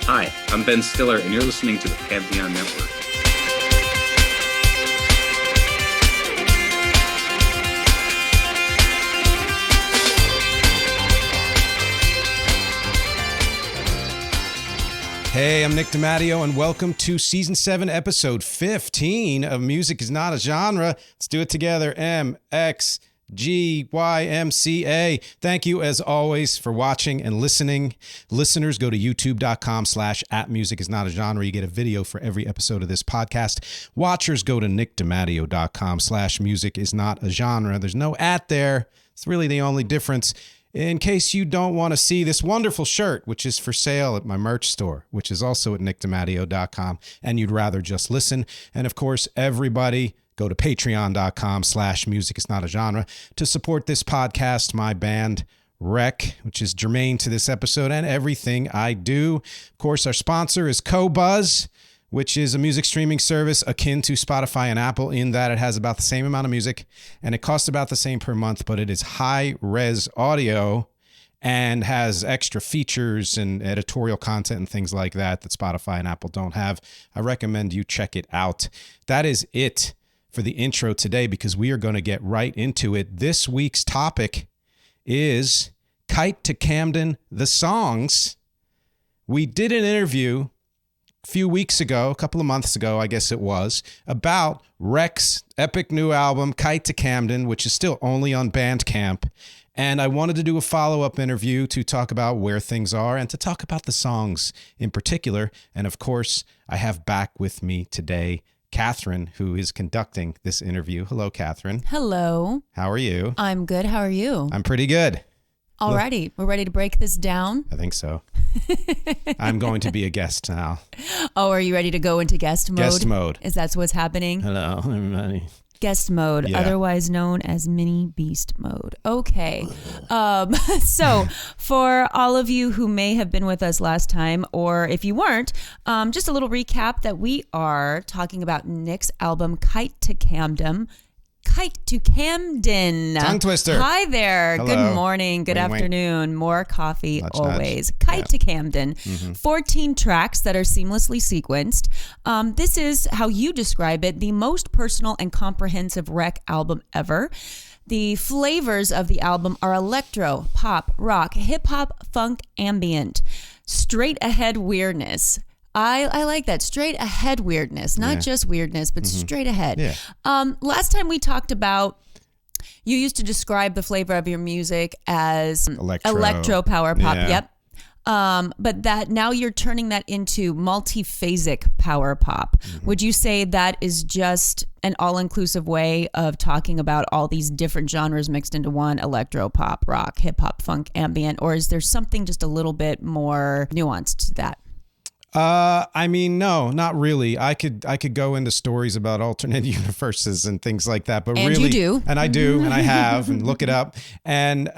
Hi, I'm Ben Stiller, and you're listening to the Pantheon Network. Hey, I'm Nick DiMatteo, and welcome to Season 7, Episode 15 of Music is Not a Genre. Let's do it together. MxG, YMCA. Thank you, as always, for watching and listening. Listeners, go to youtube.com/@musicisnotagenre. You get a video for every episode of this podcast. Watchers, go to nickdimatteo.com/musicisnotagenre. There's no @ there. It's really the only difference. In case you don't want to see this wonderful shirt, which is for sale at my merch store, which is also at nickdimatteo.com, and you'd rather just listen. And of course, everybody go to patreon.com/musicisnotagenre to support this podcast, my band, Rec, which is germane to this episode and everything I do. Of course, our sponsor is Qobuz, which is a music streaming service akin to Spotify and Apple in that it has about the same amount of music and it costs about the same per month, but it is high-res audio and has extra features and editorial content and things like that that Spotify and Apple don't have. I recommend you check it out. That is it for the intro today because we are going to get right into it. This week's topic is Kite to Camden, the songs. We did an interview few weeks ago, a couple of months ago, I guess it was, about Rec's epic new album, Kite to Camden, which is still only on Bandcamp. And I wanted to do a follow-up interview to talk about where things are and to talk about the songs in particular. And of course, I have back with me today Cathryn, who is conducting this interview. Hello, Cathryn. Hello. How are you? I'm good. How are you? I'm pretty good. Alrighty, we're ready to break this down? I think so. I'm going to be a guest now. Oh, are you ready to go into guest mode? Guest mode. Is that what's happening? Hello, everybody. Guest mode, Yeah. Otherwise known as mini beast mode. Okay. So for all of you who may have been with us last time, or if you weren't, just a little recap that we are talking about Nick's album, Kite to Camden. Kite to Camden. Tongue twister. Hi there. Hello. Good morning. Good Wink, wink. afternoon. More coffee Nudge, always. nudge. Kite Yeah. to Camden. 14 tracks that are seamlessly sequenced. This is how you describe it, the most personal and comprehensive Rec album ever. The flavors of the album are electro, pop, rock, hip hop, funk, ambient, straight ahead weirdness. I like that. Straight ahead weirdness, not just weirdness, but straight ahead. Yeah. Last time we talked about, you used to describe the flavor of your music as electro power pop. Yeah. Yep. But that now you're turning that into multi-phasic power pop. Would you say that is just an all-inclusive way of talking about all these different genres mixed into one, electro, pop, rock, hip hop, funk, ambient, or is there something just a little bit more nuanced to that? I mean, no, not really. I could go into stories about alternate universes and things like that, but And really, you do. and I do, and I have, and look it up, and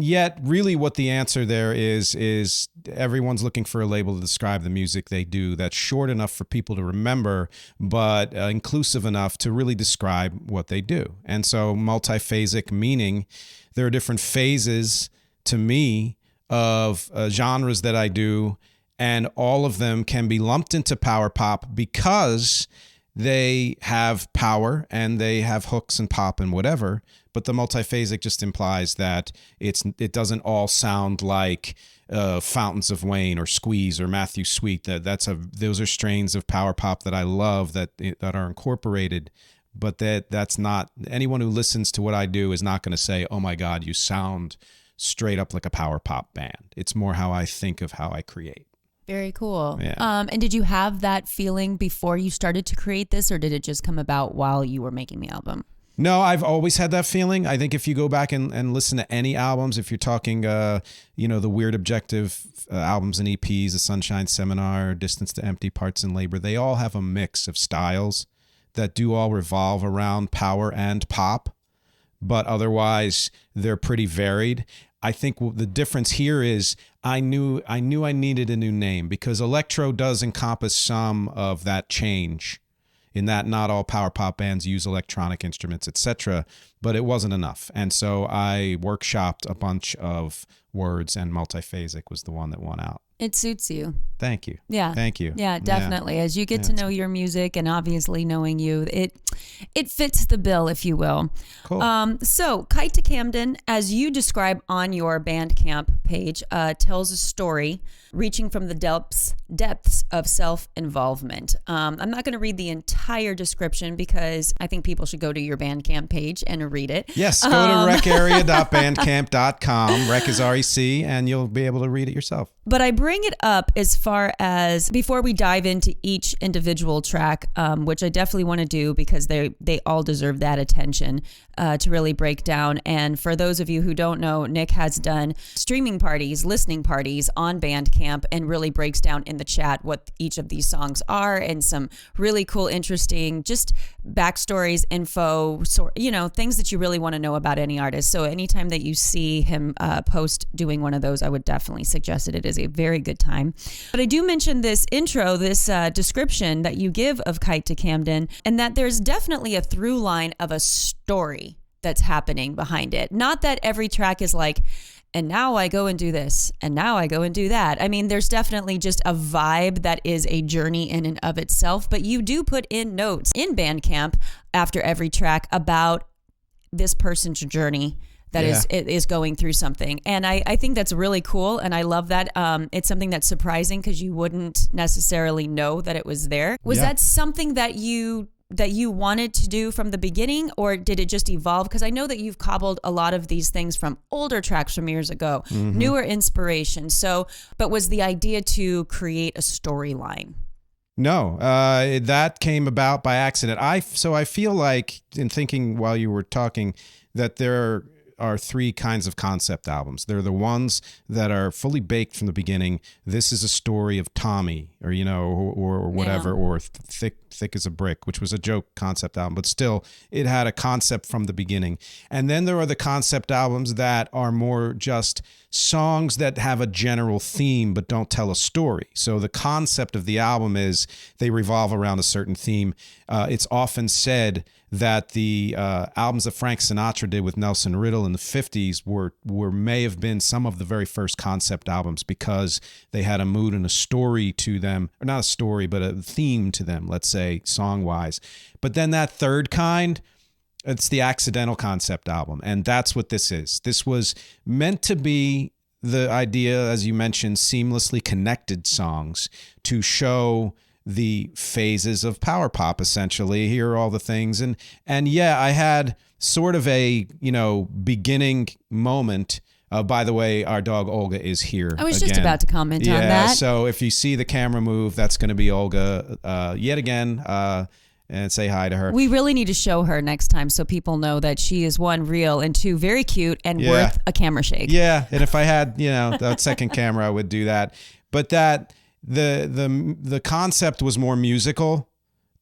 yet, really, what the answer there is everyone's looking for a label to describe the music they do that's short enough for people to remember, but inclusive enough to really describe what they do. And so, multi-phasic meaning there are different phases to me of genres that I do. And all of them can be lumped into power pop because they have power and they have hooks and pop and whatever. But the multiphasic just implies that it doesn't all sound like Fountains of Wayne or Squeeze or Matthew Sweet. Those are strains of power pop that I love that are incorporated. But that's not, anyone who listens to what I do is not going to say, oh my God, you sound straight up like a power pop band. It's more how I think of how I create. Very cool. Yeah. And did you have that feeling before you started to create this, or did it just come about while you were making the album? No, I've always had that feeling. I think if you go back and listen to any albums, if you're talking, the Weird Objective albums and EPs, the Sunshine Seminar, Distance to Empty, Parts and Labor, they all have a mix of styles that do all revolve around power and pop, but otherwise they're pretty varied. I think the difference here is I knew I needed a new name because electro does encompass some of that change in that not all power pop bands use electronic instruments, etc., but it wasn't enough. And so I workshopped a bunch of words and multiphasic was the one that won out. It suits you. Thank you. Yeah. Thank you. Yeah, definitely. As you get to know your music and obviously knowing you, it fits the bill, if you will. Cool. So Kite to Camden, as you describe on your Bandcamp page, tells a story reaching from the depths of self-involvement. I'm not going to read the entire description because I think people should go to your Bandcamp page and read it. Yes, go to recarea.bandcamp.com. Rec is REC, and you'll be able to read it yourself. But I bring it up as far as before we dive into each individual track, which I definitely want to do because they all deserve that attention to really break down. And for those of you who don't know, Nick has done streaming parties, listening parties on Bandcamp, and really breaks down in the chat what each of these songs are and some really cool, interesting, just backstories, info, things that you really want to know about any artist. So anytime that you see him post doing one of those, I would definitely suggest it. It is a very good time. But I do mention this intro, this description that you give of Kite to Camden, and that there's definitely a through line of a story that's happening behind it. Not that every track is like, and now I go and do this, and now I go and do that. I mean, there's definitely just a vibe that is a journey in and of itself, but you do put in notes in Bandcamp after every track about this person's journey that is going through something. And I think that's really cool, and I love that. It's something that's surprising because you wouldn't necessarily know that it was there. Was that something that you wanted to do from the beginning, or did it just evolve? Because I know that you've cobbled a lot of these things from older tracks from years ago, newer inspiration. So, but was the idea to create a storyline? No, that came about by accident. So I feel like, in thinking while you were talking, that there are three kinds of concept albums. They're the ones that are fully baked from the beginning. This is a story of Tommy, or or whatever, or thick as a brick, which was a joke concept album, but still it had a concept from the beginning. And then there are the concept albums that are more just songs that have a general theme but don't tell a story. So the concept of the album is they revolve around a certain theme. It's often said that the albums that Frank Sinatra did with Nelson Riddle in the 50s may have been some of the very first concept albums because they had a mood and a story to them, or not a story, but a theme to them, let's say, song-wise. But then that third kind, it's the accidental concept album, and that's what this is. This was meant to be the idea, as you mentioned, seamlessly connected songs to show the phases of power pop, essentially. Here are all the things. And yeah, I had sort of a, beginning moment. By the way, our dog Olga is here. I was just about to comment on that. Yeah, so if you see the camera move, that's going to be Olga yet again. And say hi to her. We really need to show her next time so people know that she is, one, real, and two, very cute and worth a camera shake. Yeah, and if I had, that second camera, I would do that. But that the concept was more musical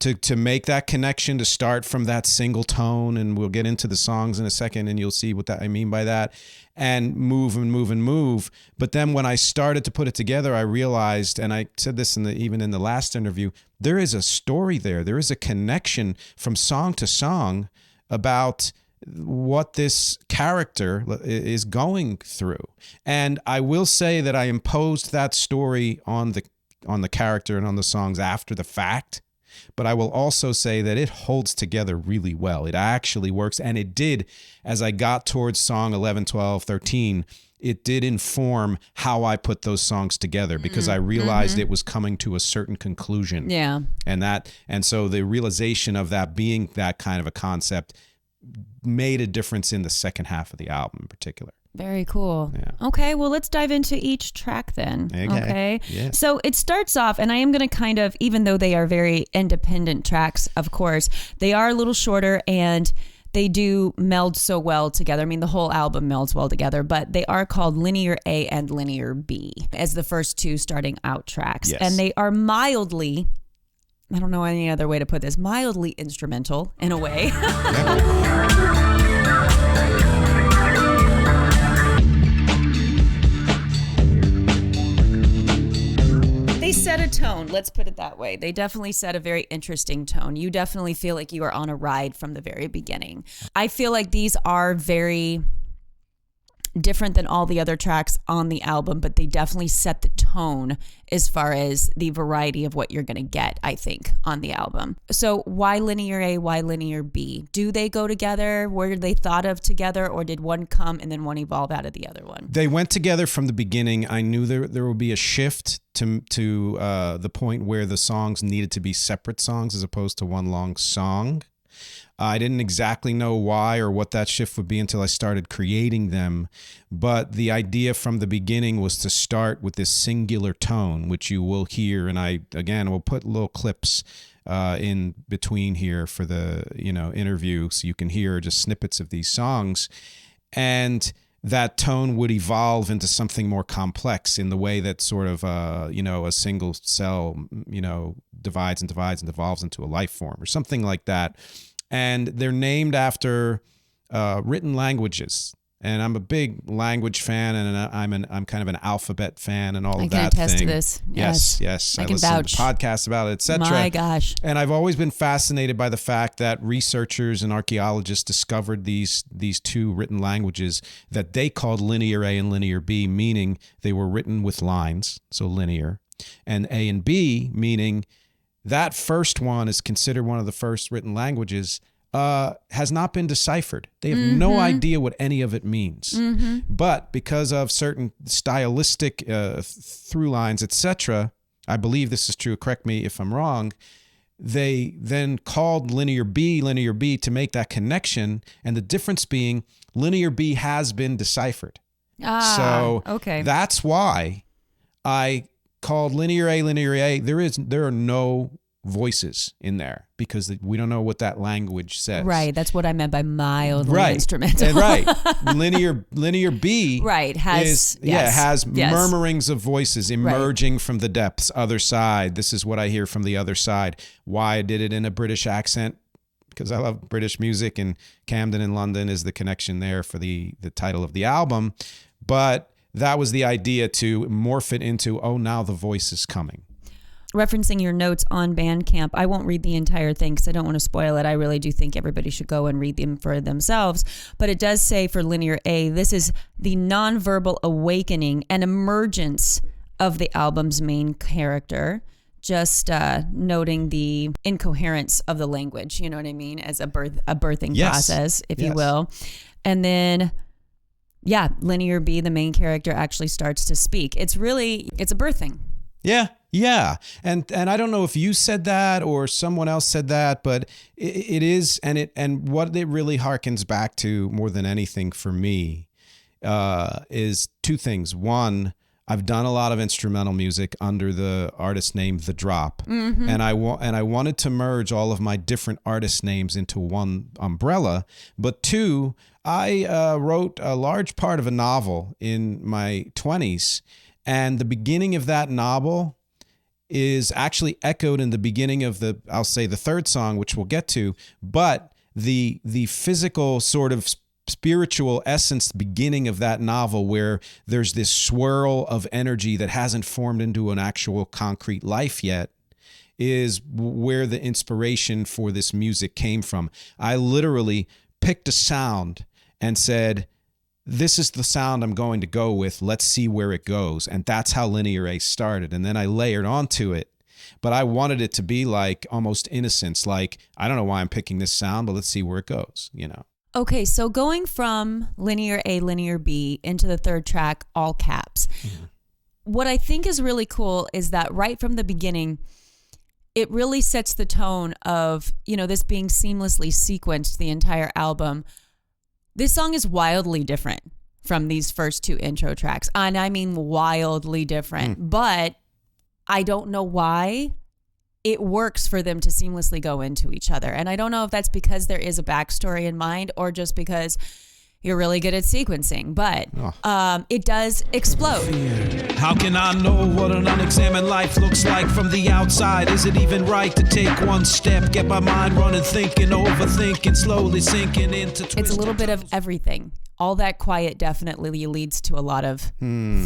to make that connection, to start from that single tone, and we'll get into the songs in a second and you'll see what I mean by that, and move and move and move. But then when I started to put it together, I realized, and I said this even in the last interview, there is a story there. There is a connection from song to song about what this character is going through. And I will say that I imposed that story on the character and on the songs after the fact. But I will also say that it holds together really well. It actually works. And it did, as I got towards song 11, 12, 13, it did inform how I put those songs together, because I realized it was coming to a certain conclusion. Yeah. And so the realization of that being that kind of a concept made a difference in the second half of the album in particular. Very cool. Yeah. Okay, well, let's dive into each track then. Okay. Yeah. So it starts off, and I am going to kind of, even though they are very independent tracks, of course, they are a little shorter and they do meld so well together. I mean, the whole album melds well together, but they are called Linear A and Linear B as the first two starting out tracks. Yes. And they are mildly, I don't know any other way to put this, mildly instrumental in a way. They set a tone, let's put it that way. They definitely set a very interesting tone. You definitely feel like you are on a ride from the very beginning. I feel like these are very different than all the other tracks on the album, but they definitely set the tone as far as the variety of what you're going to get, I think, on the album. So why Linear A, why Linear B? Do they go together? Were they thought of together, or did one come and then one evolve out of the other one? They went together from the beginning. I knew there would be a shift to the point where the songs needed to be separate songs as opposed to one long song. I didn't exactly know why or what that shift would be until I started creating them. But the idea from the beginning was to start with this singular tone, which you will hear. And I, again, will put little clips in between here for the, interview so you can hear just snippets of these songs. And that tone would evolve into something more complex in the way that sort of, a single cell, divides and divides and devolves into a life form or something like that. And they're named after written languages. And I'm a big language fan, and I'm kind of an alphabet fan, and all of that thing. I can attest to this. Yes. I can vouch. To podcasts about it, etc. My gosh. And I've always been fascinated by the fact that researchers and archaeologists discovered these two written languages that they called Linear A and Linear B, meaning they were written with lines, so linear, and A and B, meaning that first one is considered one of the first written languages, has not been deciphered. They have no idea what any of it means. But because of certain stylistic through lines, etc., I believe this is true, correct me if I'm wrong, they then called Linear B to make that connection, and the difference being Linear B has been deciphered. So okay. That's why I called Linear A. There are no voices in there because we don't know what that language says. Right. That's what I meant by mildly instrumental. And right. Linear B. Right. Has murmurings of voices emerging from the depths. Other side. This is what I hear from the other side. Why I did it in a British accent, because I love British music, and Camden in London is the connection there for the title of the album. But that was the idea, to morph it into, now the voice is coming. Referencing your notes on Bandcamp, I won't read the entire thing because I don't want to spoil it. I really do think everybody should go and read them for themselves. But it does say for Linear A, this is the nonverbal awakening and emergence of the album's main character. Just noting the incoherence of the language, you know what I mean, as a birthing process, if you will. And then, Linear B, the main character, actually starts to speak. It's a birthing. Yeah. And I don't know if you said that or someone else said that, but it is, and what it really harkens back to more than anything for me is two things. One, I've done a lot of instrumental music under the artist name The Drop, and I wanted to merge all of my different artist names into one umbrella. But two, I wrote a large part of a novel in my 20s, and the beginning of that novel is actually echoed in the beginning of the third song, which we'll get to, but the physical sort of spiritual essence beginning of that novel, where there's this swirl of energy that hasn't formed into an actual concrete life yet, is where the inspiration for this music came from. I literally picked a sound and said, this is the sound I'm going to go with. Let's see where it goes. And that's how Linear A started. And then I layered onto it. But I wanted it to be like almost Innocence. Like, I don't know why I'm picking this sound, but let's see where it goes, Okay, so going from Linear A, Linear B into the third track, all caps. What I think is really cool is that right from the beginning, it really sets the tone of, this being seamlessly sequenced the entire album. This song is wildly different from these first two intro tracks. And I mean wildly different. But I don't know why it works for them to seamlessly go into each other. And I don't know if that's because there is a backstory in mind or just because you're really good at sequencing. But it does explode. How can I know what an unexamined life looks like from the outside? Is it even right to take one step, get my mind running, thinking, overthinking, slowly sinking into twisted. It's a little bit of everything. All that quiet definitely leads to a lot of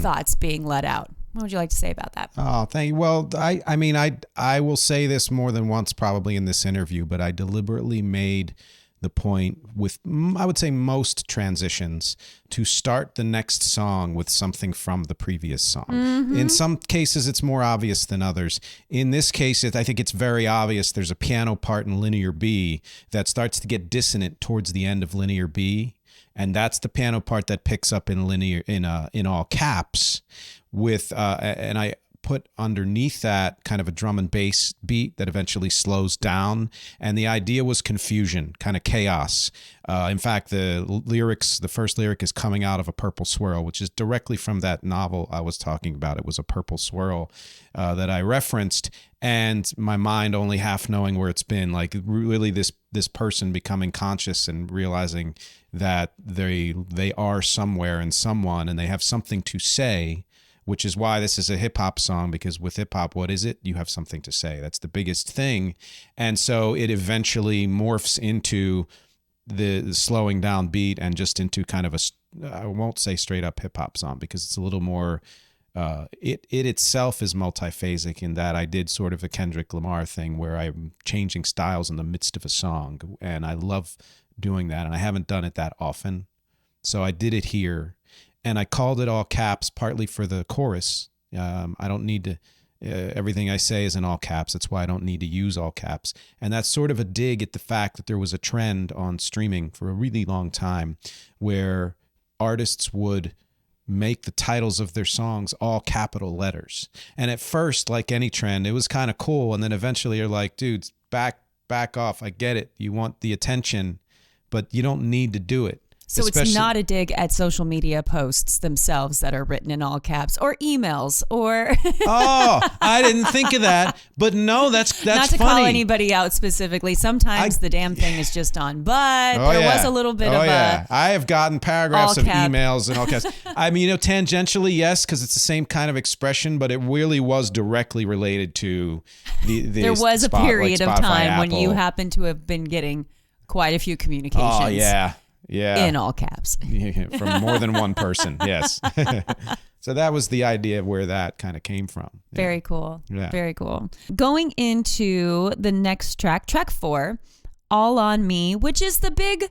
thoughts being let out. What would you like to say about that? Oh, thank you. Well, I will say this more than once probably in this interview, but I deliberately made the point with, I would say, most transitions to start the next song with something from the previous song. In some cases, it's more obvious than others. In this case, I think it's very obvious. There's a piano part in linear B that starts to get dissonant towards the end of linear B. And that's the piano part that picks up in linear, in all caps with, and I put underneath that kind of a drum and bass beat that eventually slows down. And the idea was confusion, kind of chaos. In fact, the first lyric is coming out of a purple swirl, which is directly from that novel I was talking about. It was a purple swirl that I referenced, and my mind only half knowing where it's been, like really this person becoming conscious and realizing that they are somewhere and someone, and they have something to say, which is why this is a hip hop song, because with hip hop, what is it? You have something to say. That's the biggest thing. And so it eventually morphs into the slowing down beat and just into kind of I won't say straight up hip hop song, because it's a little more, it itself is multi-phasic in that I did sort of a Kendrick Lamar thing where I'm changing styles in the midst of a song. And I love doing that. And I haven't done it that often. So I did it here. And I called it all caps partly for the chorus. I don't need to, everything I say is in all caps. That's why I don't need to use all caps. And that's sort of a dig at the fact that there was a trend on streaming for a really long time where artists would make the titles of their songs all capital letters. And at first, like any trend, it was kind of cool. And then eventually you're like, dude, back off. I get it. You want the attention, but you don't need to do it. So it's not a dig at social media posts themselves that are written in all caps, or emails, or oh, I didn't think of that. But no, that's not to funny. call anybody out specifically. Sometimes the damn thing is just on, but there was a little bit of a. I have gotten paragraphs of cap. emails and all caps. I mean, tangentially, yes, because it's the same kind of expression, but it really was directly related to the there was spot, a period like of Spotify, time when Apple. you happen to have been getting quite a few communications. Oh yeah. In all caps. From more than one person, yes. So that was the idea of where that kind of came from. Very cool. Yeah. Very cool. Going into the next track 4, All On Me, which is the big,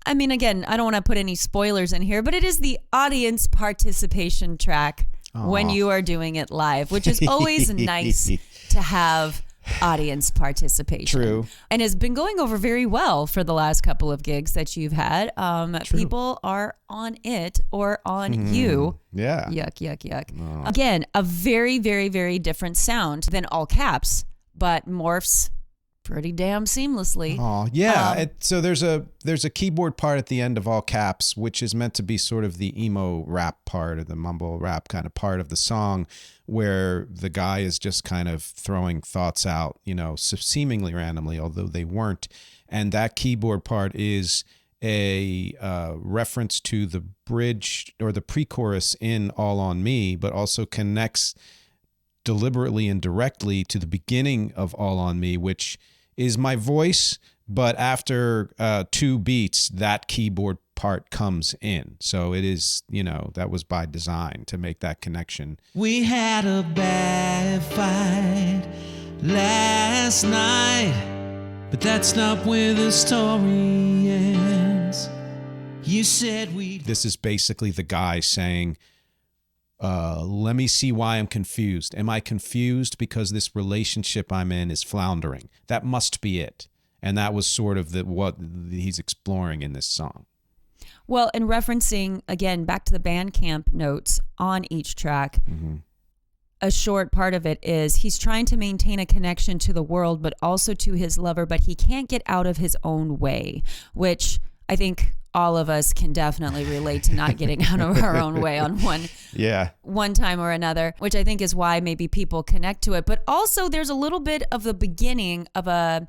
I mean, again, I don't want to put any spoilers in here, but it is the audience participation track when you are doing it live, which is always nice to have audience participation. True. And has been going over very well for the last couple of gigs that you've had. People are on it or on you. Yeah. Yuck. Oh. Again, a very, very, very different sound than all caps, but morphs pretty damn seamlessly. Oh, yeah. So there's a keyboard part at the end of all caps, which is meant to be sort of the emo rap part, or the mumble rap kind of part of the song, where the guy is just kind of throwing thoughts out, seemingly randomly, although they weren't. And that keyboard part is a reference to the bridge or the pre-chorus in All On Me, but also connects deliberately and directly to the beginning of All On Me, which is my voice, but after 2 beats, that keyboard part comes in. So it is, that was by design to make that connection. We had a bad fight last night, but that's not where the story ends. You said This is basically the guy saying, let me see why I'm confused. Am I confused because this relationship I'm in is floundering? That must be it. And that was sort of what he's exploring in this song. Well, and referencing, again, back to the Bandcamp notes on each track, a short part of it is he's trying to maintain a connection to the world, but also to his lover, but he can't get out of his own way, which I think all of us can definitely relate to, not getting out of our own way on one time or another, which I think is why maybe people connect to it. But also there's a little bit of the beginning of a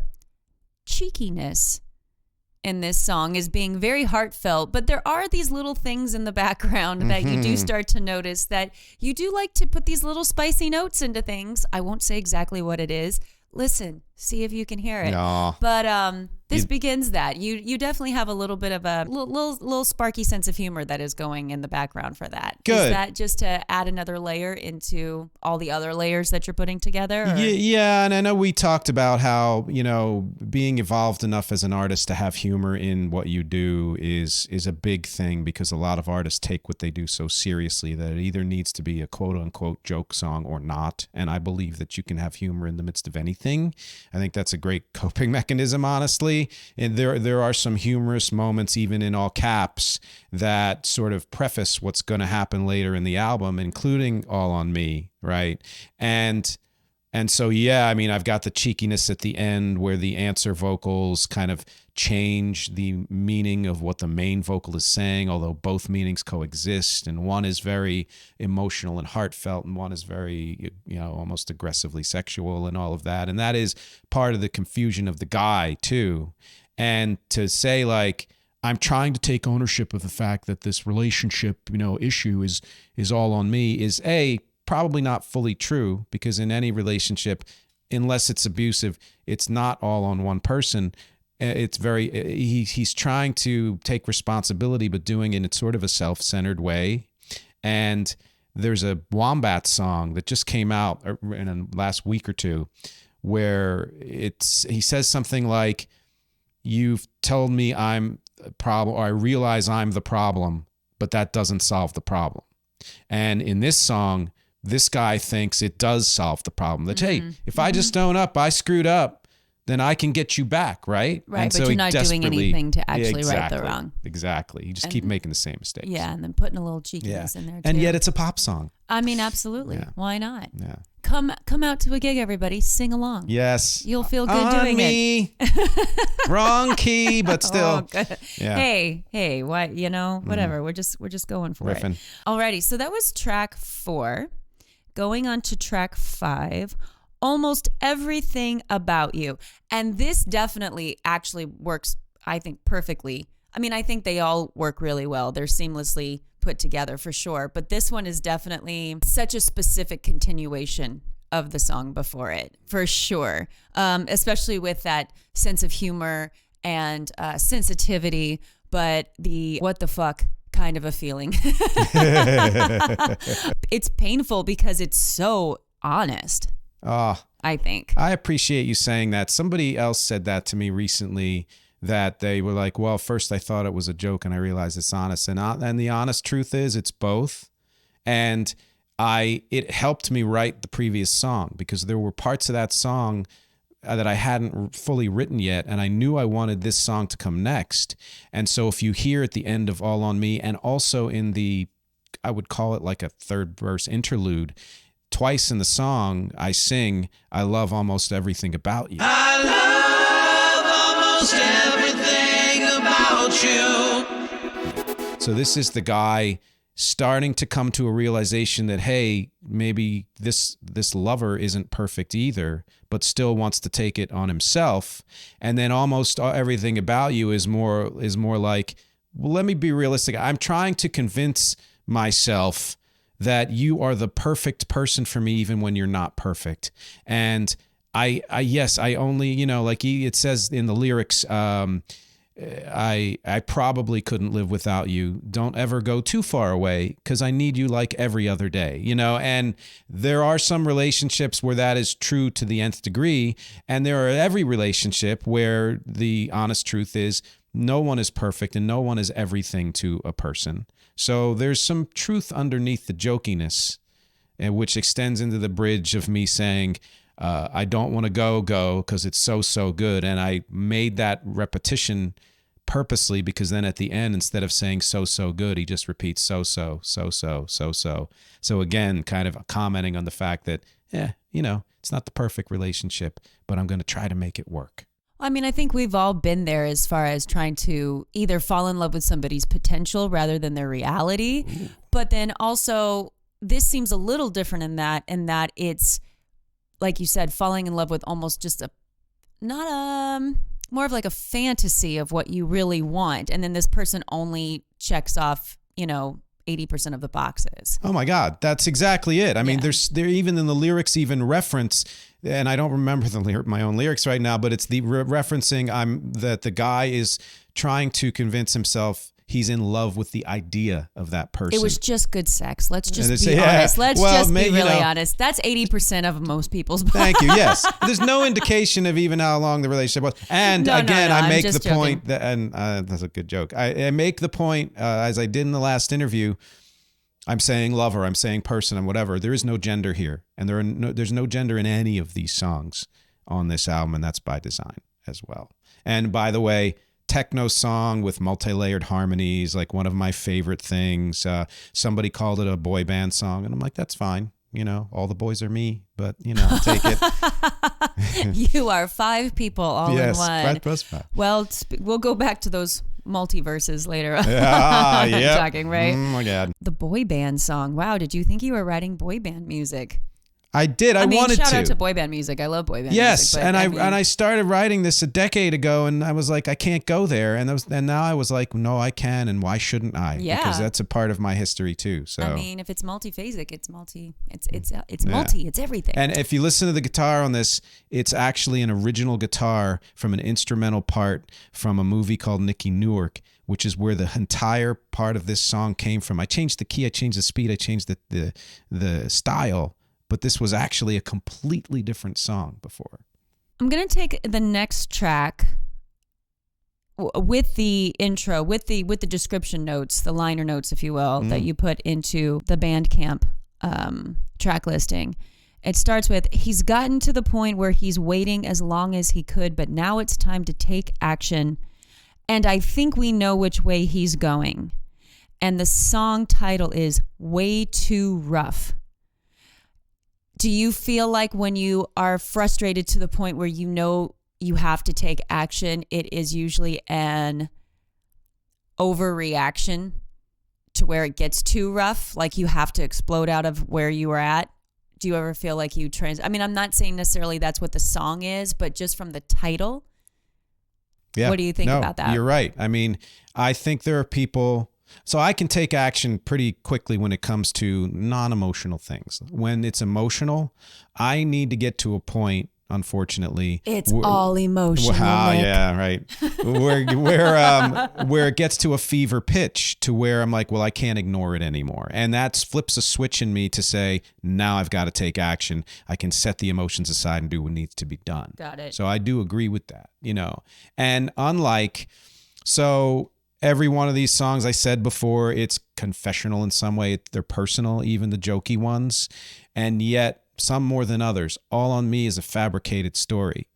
cheekiness in this song, is being very heartfelt, but there are these little things in the background that you do start to notice, that you do like to put these little spicy notes into things. I won't say exactly what it is. Listen, See if you can hear it. No. But this begins that. You definitely have a little bit of a little sparky sense of humor that is going in the background for that. Good. Is that just to add another layer into all the other layers that you're putting together? Or? Yeah, and I know we talked about how, being evolved enough as an artist to have humor in what you do is a big thing, because a lot of artists take what they do so seriously that it either needs to be a quote-unquote joke song or not. And I believe that you can have humor in the midst of anything. I think that's a great coping mechanism, honestly. And there are some humorous moments, even in all caps, that sort of preface what's going to happen later in the album, including All on Me, right? And so, yeah, I mean, I've got the cheekiness at the end where the answer vocals kind of change the meaning of what the main vocal is saying, although both meanings coexist. And one is very emotional and heartfelt, and one is very, almost aggressively sexual and all of that. And that is part of the confusion of the guy, too. And to say, like, I'm trying to take ownership of the fact that this relationship, issue is all on me is probably not fully true, because in any relationship, unless it's abusive, it's not all on one person. It's he's trying to take responsibility, but doing it in sort of a self-centered way. And there's a Wombat song that just came out in the last week or two where he says something like, "You've told me I'm a problem, or I realize I'm the problem, but that doesn't solve the problem." And in this song, this guy thinks it does solve the problem. That, hey, if I just own up, I screwed up, then I can get you back, right? Right, and but you're not doing anything to actually right the wrong. Exactly. You just keep making the same mistakes. Yeah, and then putting a little cheekiness in there, too. And yet it's a pop song. I mean, absolutely. Yeah. Why not? Yeah. Come out to a gig, everybody. Sing along. Yes. You'll feel good doing it. Wrong key, but still. Oh, good. Yeah. Hey, what, whatever. We're just going for Riffing. it. Alrighty, so that was track 4. Going on to track 5. Almost Everything About You. And this definitely actually works, I think, perfectly. I mean, I think they all work really well. They're seamlessly put together for sure. But this one is definitely such a specific continuation of the song before it, for sure. Especially with that sense of humor and sensitivity, but the what the fuck kind of a feeling. It's painful because it's so honest. I think. I appreciate you saying that. Somebody else said that to me recently, that they were like, well, first I thought it was a joke and I realized it's honest. And the honest truth is it's both. And it helped me write the previous song, because there were parts of that song that I hadn't fully written yet, and I knew I wanted this song to come next. And so if you hear at the end of All on Me, and also in the, I would call it like a third verse interlude, twice in the song, I sing, "I love almost everything about you." I love almost everything about you. So this is the guy starting to come to a realization that, hey, maybe this lover isn't perfect either, but still wants to take it on himself. And then almost everything about you is more like, well, let me be realistic. I'm trying to convince myself that you are the perfect person for me, even when you're not perfect. And I only, like it says in the lyrics, I probably couldn't live without you. Don't ever go too far away, because I need you like every other day, and there are some relationships where that is true to the nth degree. And there are every relationship where the honest truth is no one is perfect and no one is everything to a person. So there's some truth underneath the jokiness, which extends into the bridge of me saying, I don't want to go because it's so good. And I made that repetition purposely, because then at the end, instead of saying so good, he just repeats so. So again, kind of commenting on the fact that, it's not the perfect relationship, but I'm going to try to make it work. I mean, I think we've all been there as far as trying to either fall in love with somebody's potential rather than their reality. Ooh. But then also, this seems a little different in that it's, like you said, falling in love with almost just more of like a fantasy of what you really want. And then this person only checks off, 80% of the boxes. Oh my God, that's exactly it. I mean, there even in the lyrics even reference and I don't remember my own lyrics right now, but it's the referencing that the guy is trying to convince himself he's in love with the idea of that person. It was just good sex. Let's just be honest. Let's be really honest. That's 80% of most people's. Thank you. Yes. There's no indication of even how long the relationship was. And I make the point that, and that's a good joke. I make the point, as I did in the last interview, I'm saying lover, I'm saying person, and whatever. There is no gender here. And there's no gender in any of these songs on this album, and that's by design as well. And by the way, techno song with multi-layered harmonies, like one of my favorite things. Somebody called it a boy band song, and I'm like, that's fine. You know, all the boys are me, but I'll take it. You are 5 people all in one. Yes, 5 +5. Well, we'll go back to those multiverses later. Yeah. Talking, right? Oh my God. The boy band song. Wow, did you think you were writing boy band music? I did. I wanted to. Shout out to boy band music. I love boy band music. Yes, and I started writing this a decade ago, and I was like, I can't go there, and now I was like, no, I can, and why shouldn't I? Yeah, because that's a part of my history too. So I mean, if it's multi-phasic, it's multi. It's multi. It's everything. And if you listen to the guitar on this, it's actually an original guitar from an instrumental part from a movie called Nicky Newark, which is where the entire part of this song came from. I changed the key, I changed the speed, I changed the style. But this was actually a completely different song before. I'm going to take the next track with the intro, with the description notes, the liner notes, if you will, that you put into the Bandcamp track listing. It starts with, he's gotten to the point where he's waiting as long as he could, but now it's time to take action. And I think we know which way he's going. And the song title is Way Too Rough. Do you feel like when you are frustrated to the point where you know you have to take action, it is usually an overreaction to where it gets too rough, like you have to explode out of where you were at? Do you ever feel like you I mean, I'm not saying necessarily that's what the song is, but just from the title, what do you think about that? You're right. I mean, I think there are people... So I can take action pretty quickly when it comes to non-emotional things. When it's emotional, I need to get to a point, unfortunately. It's all emotional. Yeah, right. where it gets to a fever pitch to where I'm like, well, I can't ignore it anymore. And that flips a switch in me to say, now I've got to take action. I can set the emotions aside and do what needs to be done. Got it. So I do agree with that, And every one of these songs, I said before, it's confessional in some way. They're personal, even the jokey ones. And yet, some more than others. All on Me is a fabricated story,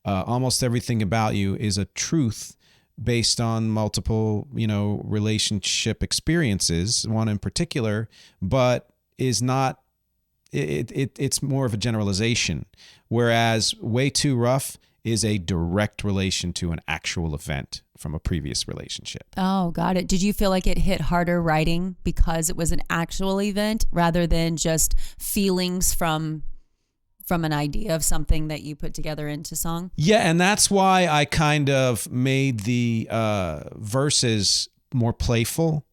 Almost everything about you is a truth based on multiple, relationship experiences, one in particular, but is not, it's more of a generalization. Whereas Way Too Rough is a direct relation to an actual event from a previous relationship. Oh, got it. Did you feel like it hit harder writing because it was an actual event rather than just feelings from an idea of something that you put together into song? Yeah, and that's why I kind of made the verses more playful,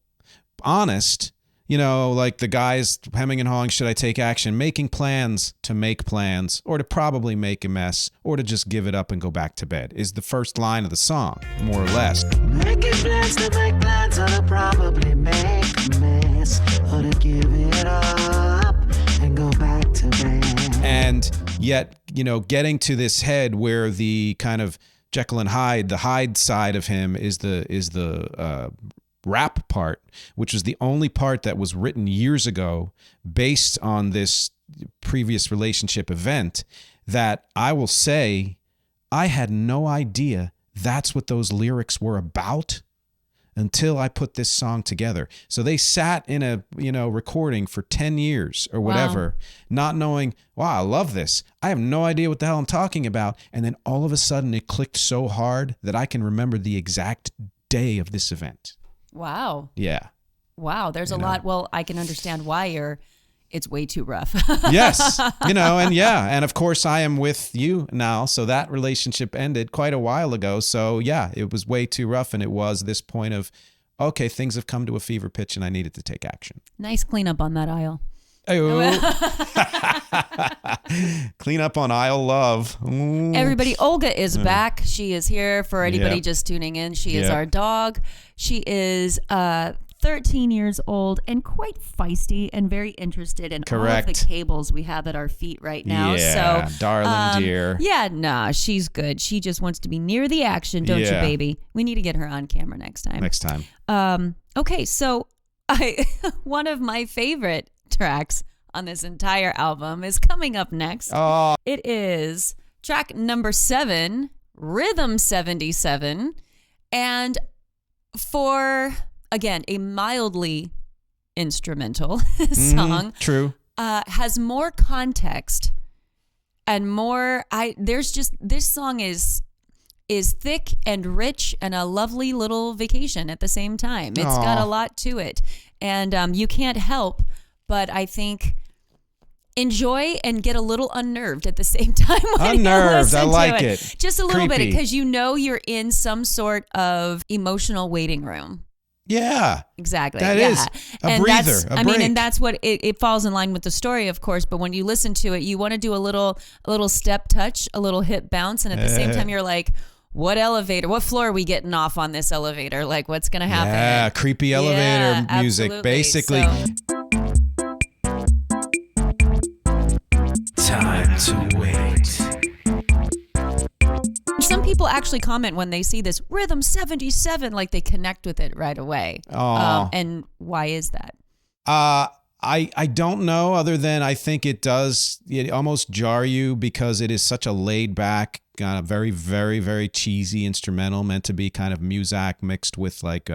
honest. Like the guys hemming and hawing, should I take action? Making plans to make plans, or to probably make a mess, or to just give it up and go back to bed is the first line of the song, more or less. Making plans to make plans, or to probably make a mess, or to give it up and go back to bed. And yet, getting to this head where the kind of Jekyll and Hyde, the Hyde side of him is the rap part, which was the only part that was written years ago based on this previous relationship event, that I will say I had no idea that's what those lyrics were about until I put this song together. So they sat in a, recording for 10 years or whatever, not knowing, wow, I love this. I have no idea what the hell I'm talking about. And then all of a sudden it clicked so hard that I can remember the exact day of this event. Wow. Yeah. Wow. There's a lot. Well, I can understand why it's way too rough. Yes. And of course I am with you now. So that relationship ended quite a while ago. So yeah, it was way too rough. And it was this point of, okay, things have come to a fever pitch and I needed to take action. Nice cleanup on that aisle. Clean up on aisle love. Ooh. Everybody, Olga is back. She is here for anybody Yep. just tuning in. She is Yep. our dog. She is 13 years old and quite feisty and very interested in all of the Correct. cables we have at our feet right now. Yeah, So, darling dear. Yeah, nah, she's good. She just wants to be near the action, don't you, Yeah. baby? We need to get her on camera next time. Next time. Okay, so one of my favorite tracks on this entire album is coming up next. Oh, It is track number 7, Rhythm 77. And for, again, a mildly instrumental song, true. has more context and more, there's just, this song is thick and rich and a lovely little vacation at the same time. It's got a lot to it. And you can't help but, I think, enjoy and get a little unnerved at the same time when you Unnerved, listen I like to it. Just a little bit, Creepy. because you know you're in some sort of emotional waiting room. Yeah. Exactly. That yeah. is a And breather, that's, a I mean, break. and that's what it falls in line with the story, of course. But when you listen to it, you want to do a little step touch, a little hip bounce, and at the same time, you're like, what floor are we getting off on this elevator? Like, what's gonna happen? Yeah, creepy elevator Yeah, music, absolutely. basically. Time to wait. Some people actually comment when they see this Rhythm 77, like they connect with it right away. Aw. And why is that? I don't know, other than I think it almost jar you because it is such a laid back, very, very, very cheesy instrumental meant to be kind of Muzak mixed with like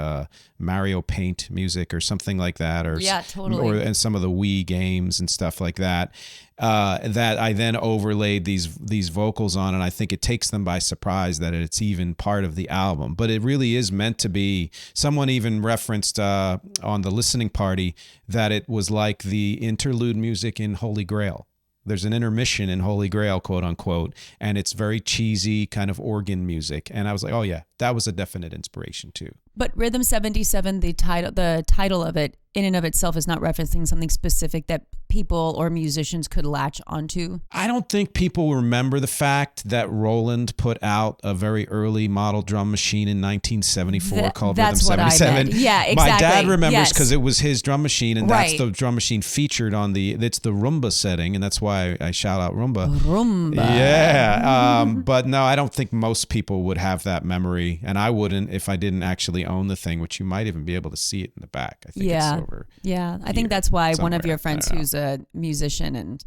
Mario Paint music or something like that, or Yeah, totally. and some of the Wii games and stuff like that. That I then overlaid these vocals on, and I think it takes them by surprise that it's even part of the album. But it really is meant to be. Someone even referenced on the listening party that it was like the interlude music in Holy Grail. There's an intermission in Holy Grail, quote unquote, and it's very cheesy kind of organ music. And I was like, oh yeah, that was a definite inspiration too. But Rhythm 77, the title of it in and of itself is not referencing something specific that people or musicians could latch onto. I don't think people remember the fact that Roland put out a very early model drum machine in 1974 called Rhythm That's what I 77. meant. Yeah, exactly. My dad remembers Yes. because it was his drum machine, and that's Right. the drum machine featured on it's the Roomba setting, and that's why I shout out Roomba. Roomba. Yeah, but no, I don't think most people would have that memory, and I wouldn't if I didn't actually own the thing, which you might even be able to see it in the back. I think Yeah. it's over. Yeah. I here think that's why one of somewhere. your friends I don't know. who's a musician and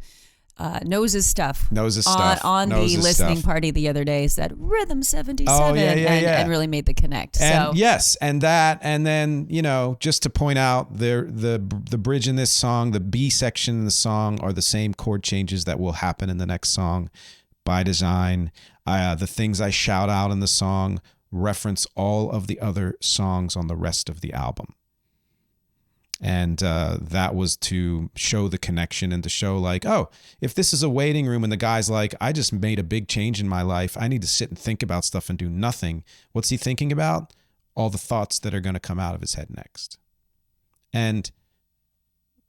knows his stuff. Knows his stuff. On Knows the his listening stuff. party the other day said Rhythm 77 Oh, yeah, and really made the connect. And So yes, and that, and then, just to point out, the bridge in this song, the B section in the song are the same chord changes that will happen in the next song by design. The things I shout out in the song reference all of the other songs on the rest of the album. And that was to show the connection and to show like, oh, if this is a waiting room and the guy's like, I just made a big change in my life, I need to sit and think about stuff and do nothing. What's he thinking about? All the thoughts that are going to come out of his head next. And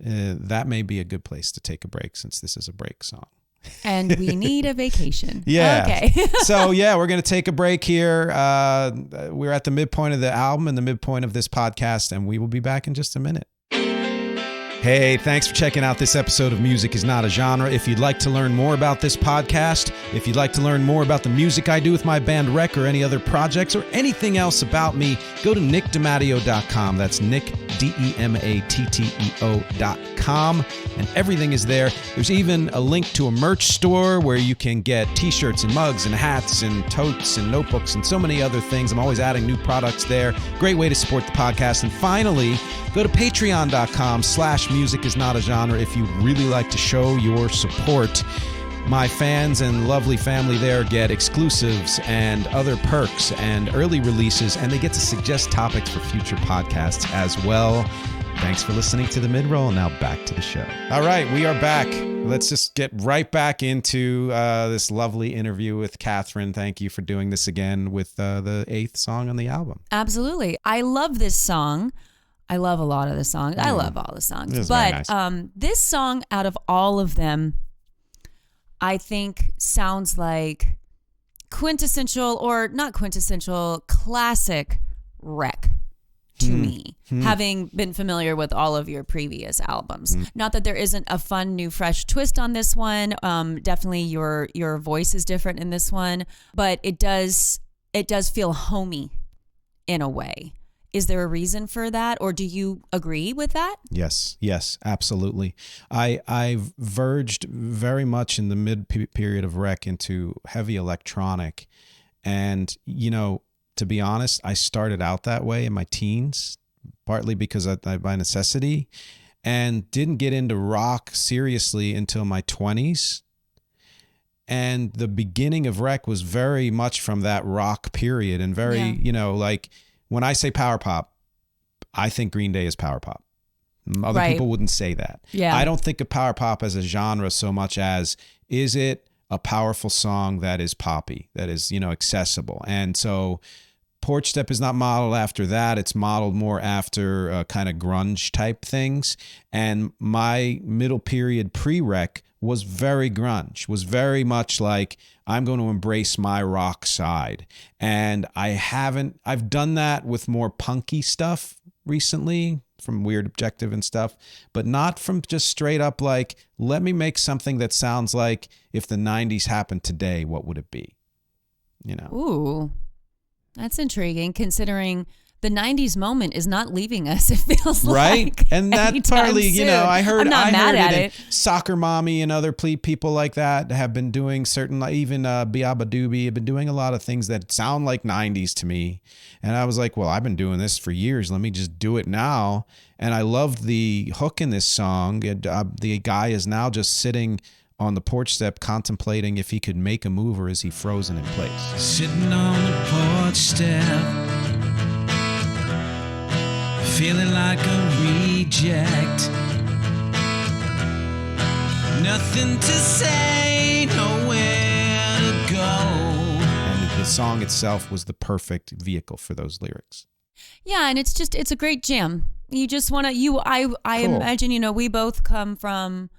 that may be a good place to take a break, since this is a break song. and we need a vacation. Yeah. Okay. So yeah, we're going to take a break here. We're at the midpoint of the album and the midpoint of this podcast, and we will be back in just a minute. Hey, thanks for checking out this episode of Music is Not a Genre. If you'd like to learn more about this podcast, if you'd like to learn more about the music I do with my band Rec or any other projects or anything else about me, go to nickdemateo.com. That's Nick, DEMATTEO.com. And everything is there. There's even a link to a merch store where you can get t-shirts and mugs and hats and totes and notebooks and so many other things. I'm always adding new products there. Great way to support the podcast. And finally, go to patreon.com/music is not a genre if you'd really like to show your support. My fans and lovely family there get exclusives and other perks and early releases, and they get to suggest topics for future podcasts as well. Thanks for listening to the mid-roll. Now back to the show. All right, we are back. Let's just get right back into this lovely interview with Cathryn. Thank you for doing this again with the 8th song on the album. Absolutely. I love this song. I love a lot of the songs. I love all the songs. It is very But nice. this song, out of all of them, I think sounds like quintessential, or not quintessential, classic Wreck to me, having been familiar with all of your previous albums. Not that there isn't a fun, new, fresh twist on this one. Definitely your voice is different in this one, but it does feel homey in a way. Is there a reason for that, or do you agree with that? Yes, absolutely. I've verged very much in the mid-period of Wreck into heavy electronic. And, to be honest, I started out that way in my teens, partly because by necessity, and didn't get into rock seriously until my 20s. And the beginning of Wreck was very much from that rock period, and very, like when I say power pop, I think Green Day is power pop. Other Right. people wouldn't say that. Yeah. I don't think of power pop as a genre so much as, is it a powerful song that is poppy, that is, accessible? And so Porch Step is not modeled after that. It's modeled more after kind of grunge type things. And my middle period pre-Wreck was very grunge, was very much like, I'm going to embrace my rock side. And I've done that with more punky stuff recently, from Weird Objective and stuff, but not from just straight up like, let me make something that sounds like if the 90s happened today, what would it be? Ooh, that's intriguing, considering the 90s moment is not leaving us, it feels right? like. And that anytime partly, soon. I heard, I'm not mad at and it. Soccer Mommy and other people like that have been doing certain, even Biaba Doobie have been doing a lot of things that sound like 90s to me. And I was like, well, I've been doing this for years. Let me just do it now. And I loved the hook in this song. The guy is now just sitting on the porch step contemplating if he could make a move, or is he frozen in place? Sitting on the porch step, feeling like a reject. Nothing to say, nowhere to go. And the song itself was the perfect vehicle for those lyrics. Yeah, and it's a great jam. You just want to, I Cool. imagine, we both come from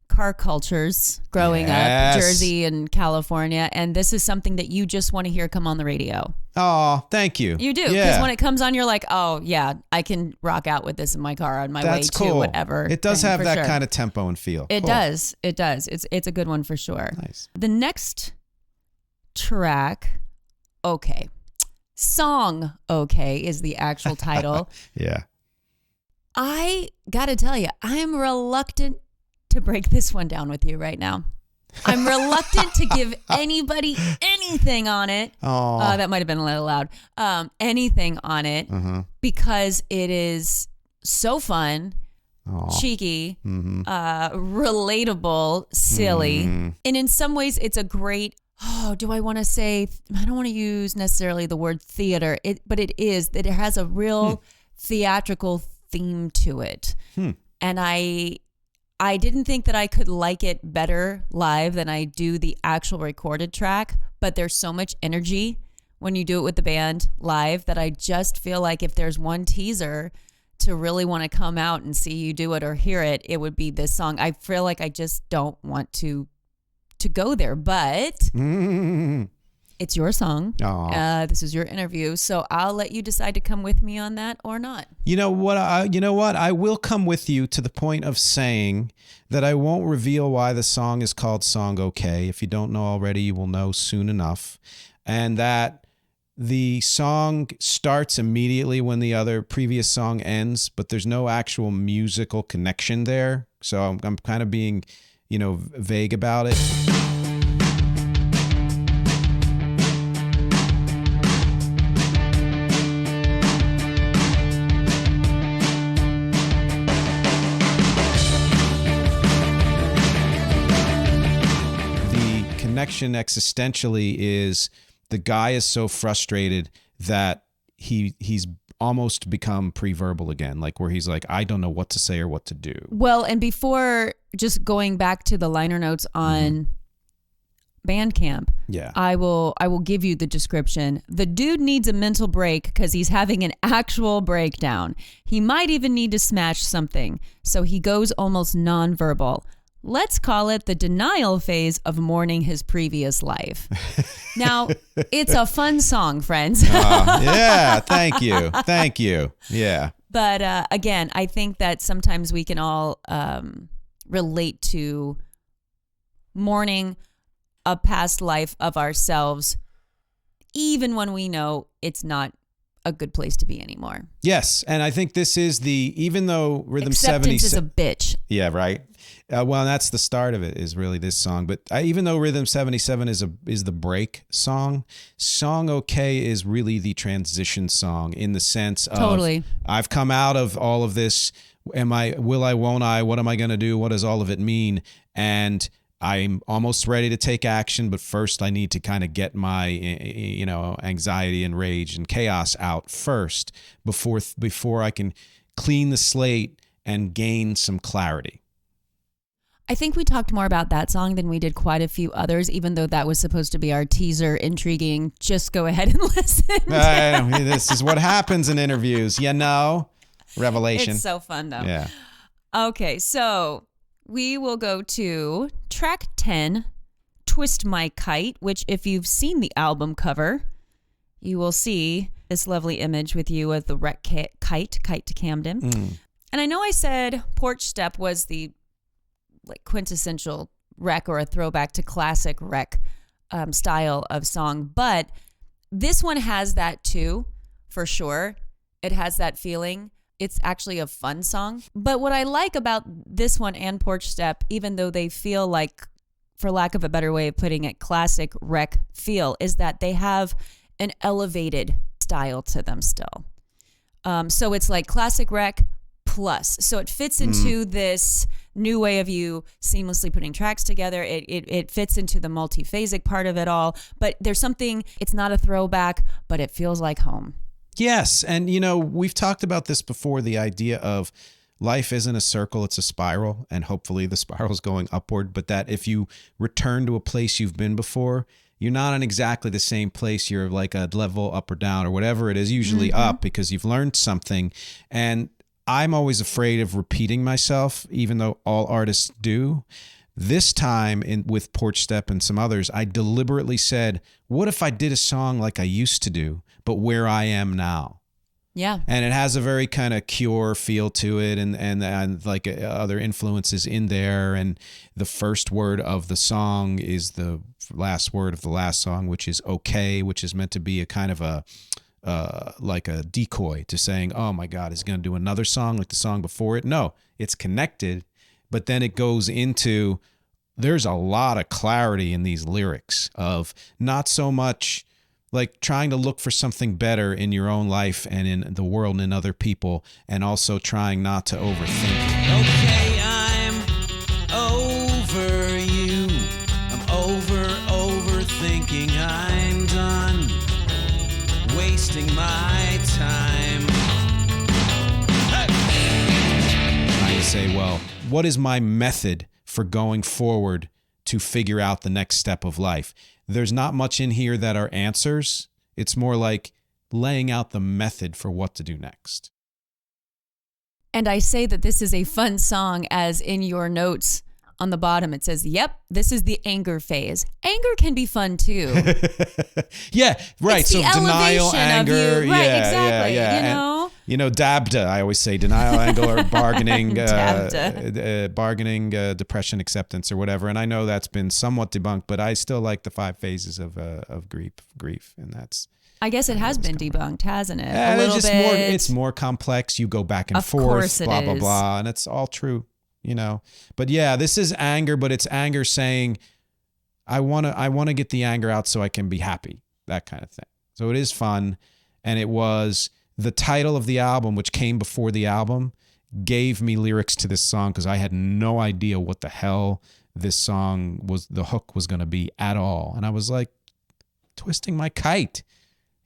car cultures growing Yes. up, Jersey and California, and this is something that you just want to hear come on the radio. Oh, thank you. You do, because Yeah. when it comes on, you're like, oh yeah, I can rock out with this in my car on my That's way cool. to whatever. It does thing, have for that sure. kind of tempo and feel. It Cool. does. It does. It's a good one for sure. Nice. The next track, okay. Song, okay, is the actual title. Yeah. I gotta tell you, I'm reluctant to break this one down with you right now. I'm reluctant to give anybody anything on it. Oh. That might have been a little loud. Anything on it, because it is so fun, cheeky, relatable, silly, and in some ways, it's a great. Oh, do I want to say? I don't want to use necessarily the word theater, but it is that it has a real theatrical theme to it, and I didn't think that I could like it better live than I do the actual recorded track, but there's so much energy when you do it with the band live that I just feel like if there's one teaser to really want to come out and see you do it or hear it, it would be this song. I feel like I just don't want to go there, but it's your song. This is your interview, so I'll let you decide to come with me on that or not. You know what? I will come with you to the point of saying that I won't reveal why the song is called Song Okay. If you don't know already, you will know soon enough. And that the song starts immediately when the other previous song ends, but there's no actual musical connection there. So I'm kind of being, vague about it. Connection existentially is the guy is so frustrated that he's almost become pre-verbal again, like where he's like, I don't know what to say or what to do. Well, and before just going back to the liner notes on Bandcamp. Yeah. I will give you the description. The dude needs a mental break because he's having an actual breakdown. He might even need to smash something, so he goes almost nonverbal. Let's call it the denial phase of mourning his previous life. Now, it's a fun song, friends. Yeah, thank you. Thank you. Yeah. But again, I think that sometimes we can all relate to mourning a past life of ourselves, even when we know it's not a good place to be anymore. Yes, and I think this is even though Rhythm Acceptance 70... is a bitch. Yeah, right. Well, that's the start of it, is really this song. But even though Rhythm 77 is the break song, Song OK is really the transition song in the sense of Totally. I've come out of all of this. Will I, won't I? What am I going to do? What does all of it mean? And I'm almost ready to take action, but first I need to kind of get my, anxiety and rage and chaos out first before I can clean the slate and gain some clarity. I think we talked more about that song than we did quite a few others, even though that was supposed to be our teaser, intriguing. Just go ahead and listen. This is what happens in interviews, Revelation. It's so fun, though. Yeah. Okay, so we will go to track 10, Twist My Kite, which if you've seen the album cover, you will see this lovely image with you of the wreck Kite to Camden. And I know I said Porch Step was the quintessential wreck or a throwback to classic wreck style of song, but this one has that too, for sure. It has that feeling. It's actually a fun song. But what I like about this one and Porch Step, even though they feel like, for lack of a better way of putting it, classic wreck feel, is that they have an elevated style to them still. So it's like classic wreck plus. So it fits into this new way of you seamlessly putting tracks together. It fits into the multi-phasic part of it all. But there's something, it's not a throwback, but it feels like home. Yes. And, we've talked about this before, the idea of life isn't a circle, it's a spiral. And hopefully the spiral is going upward. But that if you return to a place you've been before, you're not in exactly the same place. You're like a level up or down or whatever it is, usually up because you've learned something. And I'm always afraid of repeating myself, even though all artists do. This time with Porch Step and some others, I deliberately said, what if I did a song like I used to do, but where I am now? Yeah. And it has a very kind of Cure feel to it and like other influences in there. And the first word of the song is the last word of the last song, which is okay, which is meant to be a kind of like a decoy to saying, oh my God, is he going to do another song like the song before it? No, it's connected. But then it goes into, there's a lot of clarity in these lyrics of not so much like trying to look for something better in your own life and in the world and in other people, and also trying not to overthink it. Okay, I'm over you. I'm overthinking. I'm done wasting my time. I say, well, what is my method for going forward to figure out the next step of life? There's not much in here that are answers. It's more like laying out the method for what to do next. And I say that this is a fun song, as in your notes on the bottom, it says, yep, this is the anger phase. Anger can be fun too. Yeah, right. It's the So denial, elevation anger. of you. Right, yeah, exactly. yeah. DABDA, I always say, denial, anger, bargaining, bargaining, depression, acceptance, or whatever. And I know that's been somewhat debunked, but I still like the 5 phases of grief, and that's. I guess it has been debunked, hasn't it? Yeah, a little it's just bit. It's more complex. You go back and Of forth, course it blah, blah, is. blah, and it's all true, But yeah, this is anger, but it's anger saying, I want to get the anger out so I can be happy, that kind of thing. So it is fun, and it was the title of the album, which came before the album, gave me lyrics to this song because I had no idea what the hell this song was, the hook was going to be at all. And I was like, twisting my kite.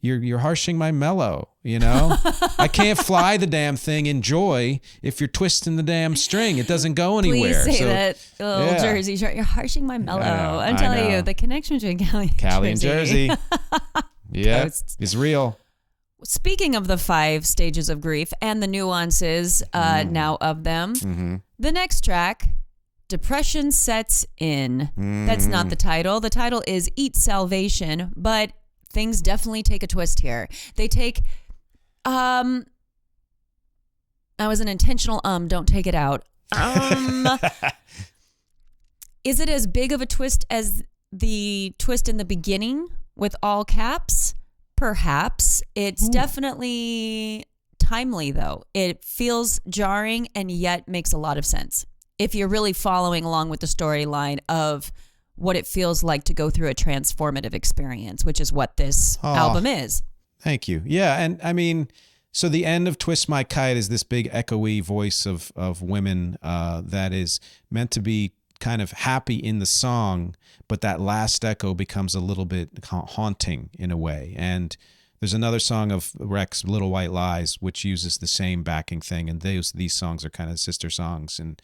you're harshing my mellow, you know? I can't fly the damn thing in joy if you're twisting the damn string. It doesn't go anywhere. Please say that, little Jersey short. You're harshing my mellow. I'm telling you, the connection between Cali and Jersey. Yeah, Toast. it's real. Speaking of the 5 stages of grief and the nuances now of them, the next track, Depression Sets In. That's not the title. The title is Eat Salvation, but things definitely take a twist here. They take, that was an intentional don't take it out. Is it as big of a twist as the twist in the beginning with all caps? Perhaps. It's definitely timely, though. It feels jarring and yet makes a lot of sense if you're really following along with the storyline of what it feels like to go through a transformative experience, which is what this album is. Thank you. Yeah, and I mean, so the end of Twist My Kite is this big echoey voice of women that is meant to be kind of happy in the song, but that last echo becomes a little bit haunting in a way. And there's another song of Rex, Little White Lies, which uses the same backing thing, and these songs are kind of sister songs, and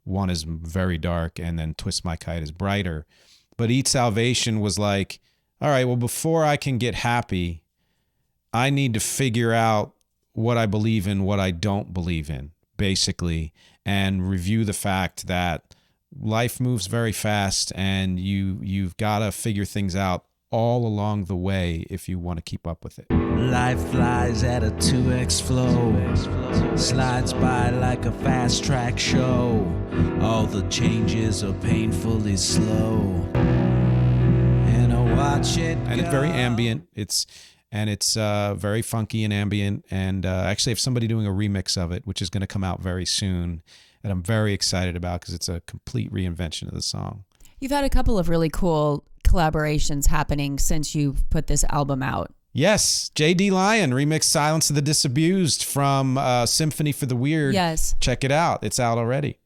one is very dark, and then Twist My Kite is brighter. But Eat Salvation was like, all right, well, before I can get happy, I need to figure out what I believe in, what I don't believe in, basically, and review the fact that life moves very fast, and you've got to figure things out all along the way if you want to keep up with it. Life flies at a 2x flow, slides by like a fast track show. All the changes are painfully slow, and I watch it and it's very ambient. It's very funky and ambient. And actually, I have somebody doing a remix of it, which is going to come out very soon, that I'm very excited about because it's a complete reinvention of the song. You've had a couple of really cool collaborations happening since you've put this album out. Yes, J.D. Lyon remixed Silence of the Disabused from Symphony for the Weird. Yes. Check it out. It's out already.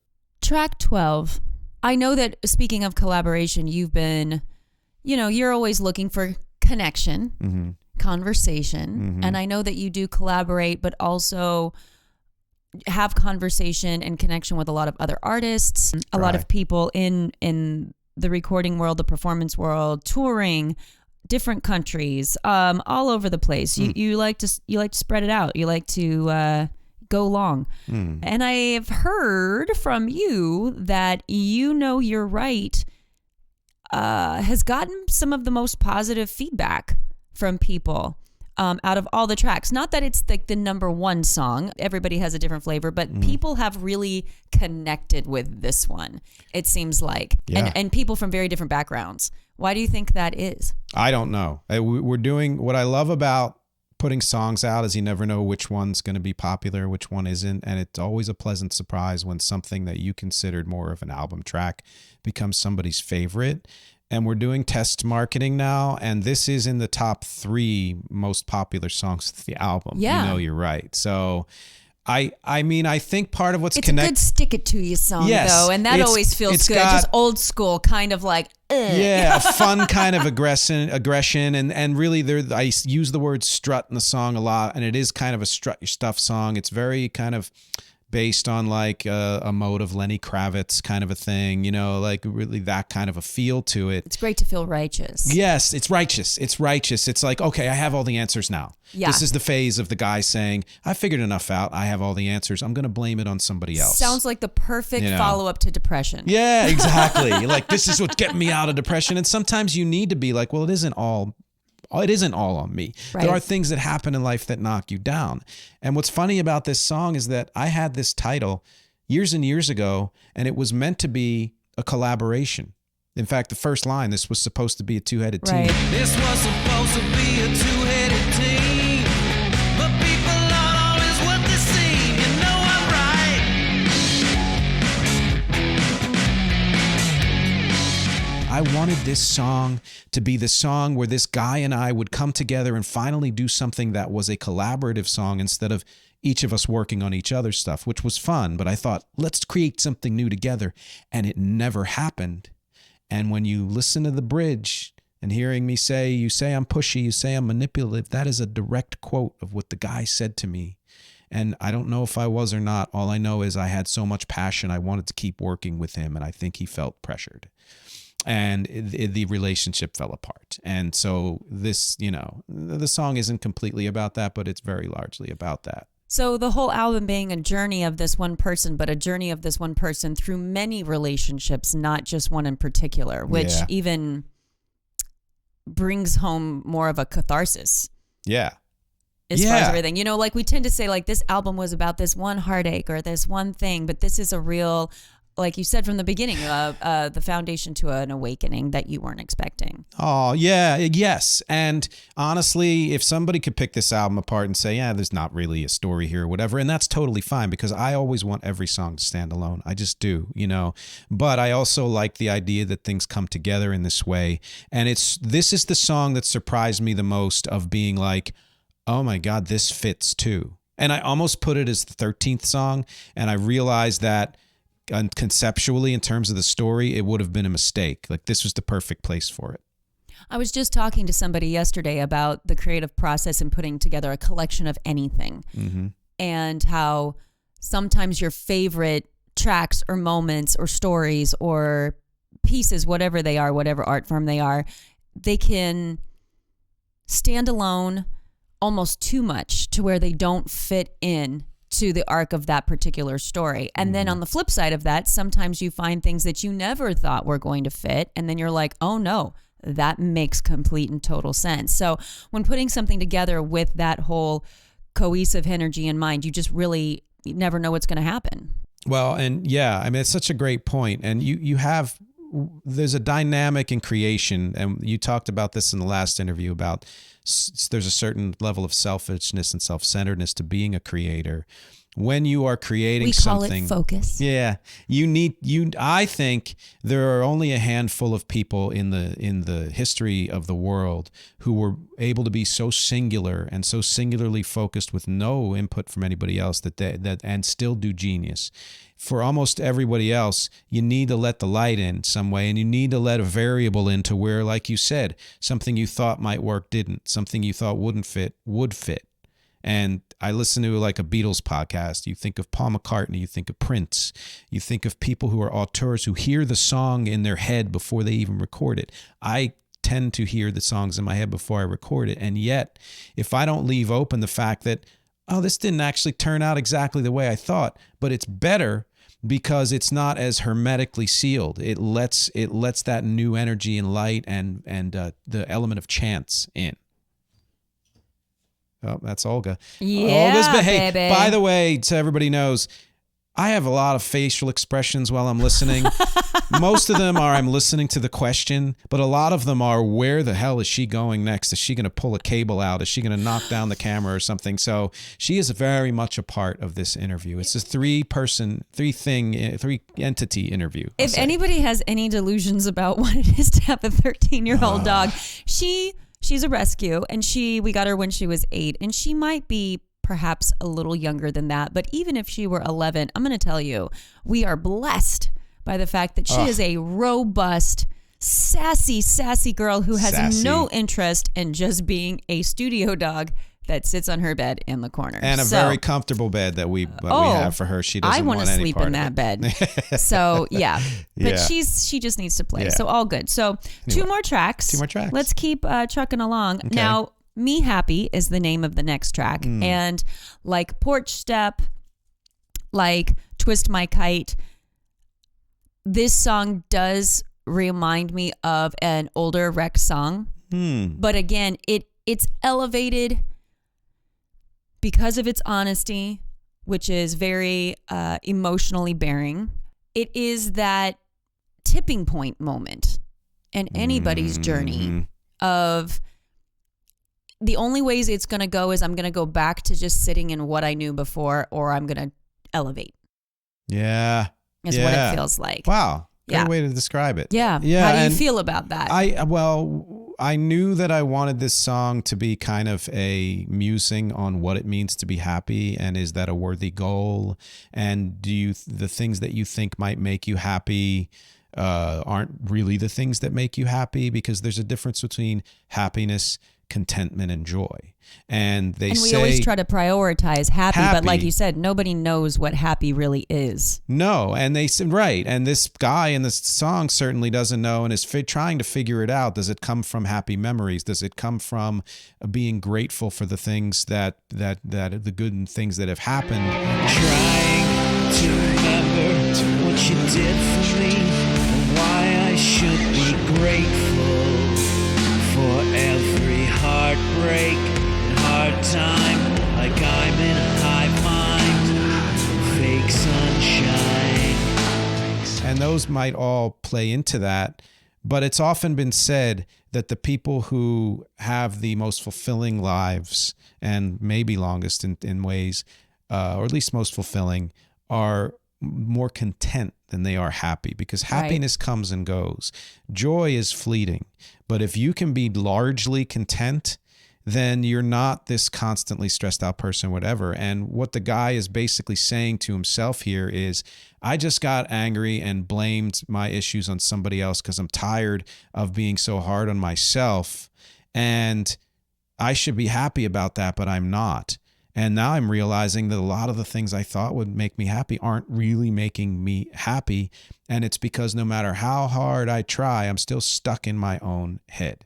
Track 12. I know that, speaking of collaboration, you've been, you're always looking for connection, conversation. And I know that you do collaborate, but also have conversation and connection with a lot of other artists, a lot of people in the recording world, the performance world, touring, different countries, all over the place. You like to spread it out. You like to go long. And I've heard from you that You're Right has gotten some of the most positive feedback from people out of all the tracks. Not that it's like the number one song. Everybody has a different flavor, but people have really connected with this one, it seems like. Yeah. And people from very different backgrounds. Why do you think that is? I don't know. We're doing what I love about putting songs out is you never know which one's going to be popular, which one isn't. And it's always a pleasant surprise when something that you considered more of an album track becomes somebody's favorite. And we're doing test marketing now, and this is in the top 3 most popular songs of the album. Yeah. You're right. So I mean, I think part of what's it's a good stick it to you song, though, and that always feels good. Just old school, kind of like, yeah, a fun kind of aggression, and really, I use the word strut in the song a lot, and it is kind of a strut your stuff song. It's very kind of based on like a mode of Lenny Kravitz kind of a thing, like really that kind of a feel to it. It's great to feel righteous. Yes, it's righteous. It's righteous. It's like, okay, I have all the answers now. Yeah. This is the phase of the guy saying, I figured enough out. I have all the answers. I'm going to blame it on somebody else. Sounds like the perfect follow-up to depression. Yeah, exactly. Like, this is what's getting me out of depression. And sometimes you need to be like, well, it isn't all on me. Right. There are things that happen in life that knock you down. And what's funny about this song is that I had this title years and years ago, and it was meant to be a collaboration. In fact, the first line, this was supposed to be a two-headed team. Right. This was supposed to be a two-headed team, but people aren't always what they seem. I'm right. I wanted this song to be the song where this guy and I would come together and finally do something that was a collaborative song instead of each of us working on each other's stuff, which was fun. But I thought, let's create something new together. And it never happened. And when you listen to the bridge, And hearing me say, you say I'm pushy, you say I'm manipulative, that is a direct quote of what the guy said to me. And I don't know if I was or not. All I know is I had so much passion. I wanted to keep working with him, and I think he felt pressured. And the relationship fell apart. And so this, the song isn't completely about that, but it's very largely about that. So the whole album being a journey of this one person, but a journey of this one person through many relationships, not just one in particular, which even brings home more of a catharsis. Yeah. As far as everything, like we tend to say like this album was about this one heartache or this one thing, but this is a real, like you said from the beginning, the foundation to an awakening that you weren't expecting. Oh, yeah. Yes. And honestly, if somebody could pick this album apart and say, yeah, there's not really a story here or whatever, and that's totally fine because I always want every song to stand alone. I just do, But I also like the idea that things come together in this way. And this is the song that surprised me the most of being like, oh my God, this fits too. And I almost put it as the 13th song. And I realized that conceptually, in terms of the story, it would have been a mistake. Like this was the perfect place for it. I was just talking to somebody yesterday about the creative process and putting together a collection of anything, and how sometimes your favorite tracks or moments or stories or pieces, whatever they are, whatever art form they are, they can stand alone almost too much to where they don't fit in to the arc of that particular story. And then on the flip side of that, sometimes you find things that you never thought were going to fit. And then you're like, oh no, that makes complete and total sense. So when putting something together with that whole cohesive energy in mind, you never know what's going to happen. Well, and yeah, I mean, it's such a great point. And there's a dynamic in creation. And you talked about this in the last interview about there's a certain level of selfishness and self-centeredness to being a creator. When you are creating something, we call it focus. Yeah, I think there are only a handful of people in the history of the world who were able to be so singular and so singularly focused with no input from anybody else that and still do genius. For almost everybody else, you need to let the light in some way, and you need to let a variable in to where, like you said, something you thought might work didn't, something you thought wouldn't fit would fit. And I listen to like a Beatles podcast. You think of Paul McCartney, you think of Prince, you think of people who are auteurs who hear the song in their head before they even record it. I tend to hear the songs in my head before I record it. And yet, if I don't leave open the fact that, oh, this didn't actually turn out exactly the way I thought, but it's better because it's not as hermetically sealed. It lets that new energy and light and the element of chance in. Oh, that's Olga. Yeah, Olga's baby. By the way, so everybody knows, I have a lot of facial expressions while I'm listening. Most of them are I'm listening to the question, but a lot of them are, where the hell is she going next? Is she going to pull a cable out? Is she going to knock down the camera or something? So she is very much a part of this interview. It's a three entity interview. If anybody has any delusions about what it is to have a 13-year-old dog, she's a rescue, and we got her when she was 8, and she might be perhaps a little younger than that. But even if she were 11, I'm going to tell you, we are blessed by the fact that she is a robust, sassy girl who has no interest in just being a studio dog that sits on her bed in the corner. And a very comfortable bed that we have for her. She doesn't want any part of it. I want to sleep in that bed. So, yeah. But she just needs to play. Yeah. So, all good. So, two more tracks. Let's keep trucking along. Okay. Now, Me Happy is the name of the next track. And like Porch Step, like Twist My Kite, this song does remind me of an older Wreck song. But again, it's elevated because of its honesty, which is very emotionally bearing. It is that tipping point moment in anybody's journey of the only ways it's going to go is I'm going to go back to just sitting in what I knew before, or I'm going to elevate. Yeah. Is what it feels like. Wow. Good way to describe it. Yeah. How do you feel about that? I knew that I wanted this song to be kind of a musing on what it means to be happy, and is that a worthy goal, and the things that you think might make you happy, aren't really the things that make you happy, because there's a difference between happiness, contentment, and joy. And we always try to prioritize happy, but like you said, nobody knows what happy really is. No, and they said, right. And this guy in this song certainly doesn't know and is trying to figure it out. Does it come from happy memories? Does it come from being grateful for the things that the good things that have happened? Trying to remember what you did for me, and why I should be grateful for every heartbreak and hard time, like I'm in a hive mind, fake sunshine. And those might all play into that, but it's often been said that the people who have the most fulfilling lives, and maybe longest in ways, or at least most fulfilling, are more content than they are happy, because happiness comes and goes. Joy is fleeting. But if you can be largely content, then you're not this constantly stressed out person, whatever. And what the guy is basically saying to himself here is, I just got angry and blamed my issues on somebody else because I'm tired of being so hard on myself. And I should be happy about that, but I'm not. And now I'm realizing that a lot of the things I thought would make me happy aren't really making me happy. And it's because no matter how hard I try, I'm still stuck in my own head.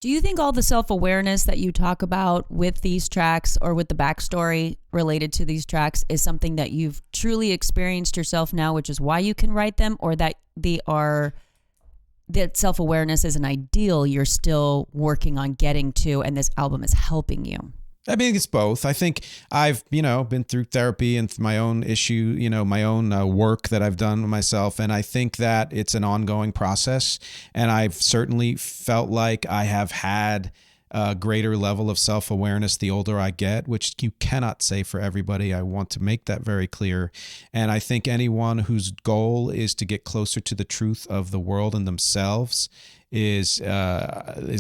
Do you think all the self-awareness that you talk about with these tracks, or with the backstory related to these tracks, is something that you've truly experienced yourself now, which is why you can write them, or that that self-awareness is an ideal you're still working on getting to, and this album is helping you? I mean, it's both. I think I've, been through therapy and my own issue, my own work that I've done with myself. And I think that it's an ongoing process. And I've certainly felt like I have had a greater level of self-awareness the older I get, which you cannot say for everybody. I want to make that very clear. And I think anyone whose goal is to get closer to the truth of the world and themselves is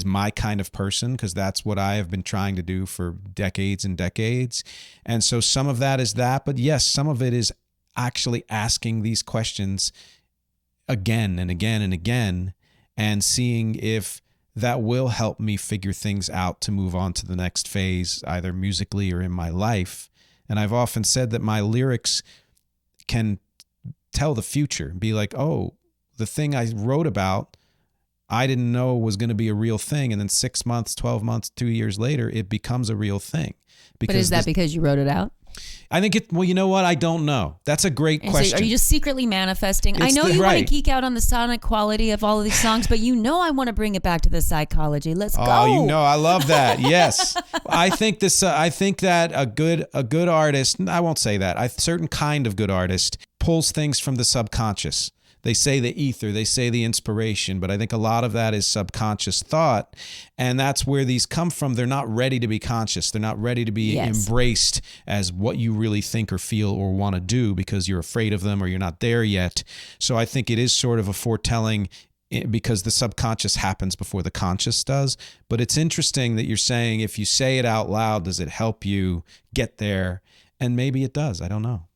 my kind of person, because that's what I have been trying to do for decades and decades. And so some of that is that, but yes, some of it is actually asking these questions again and again and again, and seeing if that will help me figure things out to move on to the next phase, either musically or in my life. And I've often said that my lyrics can tell the future, be like, oh, the thing I wrote about, I didn't know was going to be a real thing. And then 6 months, 12 months, 2 years later, it becomes a real thing. But is that because you wrote it out? I think well, you know what? I don't know. That's a great question. So are you just secretly manifesting? I know you want to geek out on the sonic quality of all of these songs, but I want to bring it back to the psychology. Let's go. Oh, I love that. Yes. I think that a good artist, I won't say that, a certain kind of good artist pulls things from the subconscious. They say the ether, they say the inspiration, but I think a lot of that is subconscious thought. And that's where these come from. They're not ready to be conscious. They're not ready to be embraced as what you really think or feel or want to do, because you're afraid of them or you're not there yet. So I think it is sort of a foretelling, because the subconscious happens before the conscious does. But it's interesting that you're saying, if you say it out loud, does it help you get there? And maybe it does. I don't know.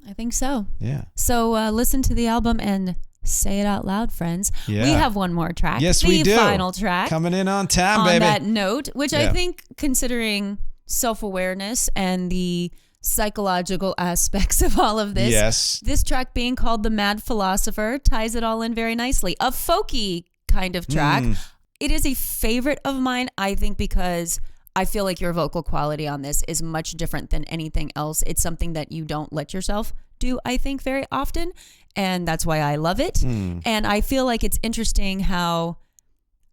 I think so. Yeah. So listen to the album and say it out loud, friends. Yeah. We have one more track. Yes, we do. The final track. Coming in on time, baby. On that note, which I think, considering self-awareness and the psychological aspects of all of this, this track being called The Mad Philosopher ties it all in very nicely. A folky kind of track. It is a favorite of mine, I think, because I feel like your vocal quality on this is much different than anything else. It's something that you don't let yourself do, I think, very often. And that's why I love it. And I feel like it's interesting how,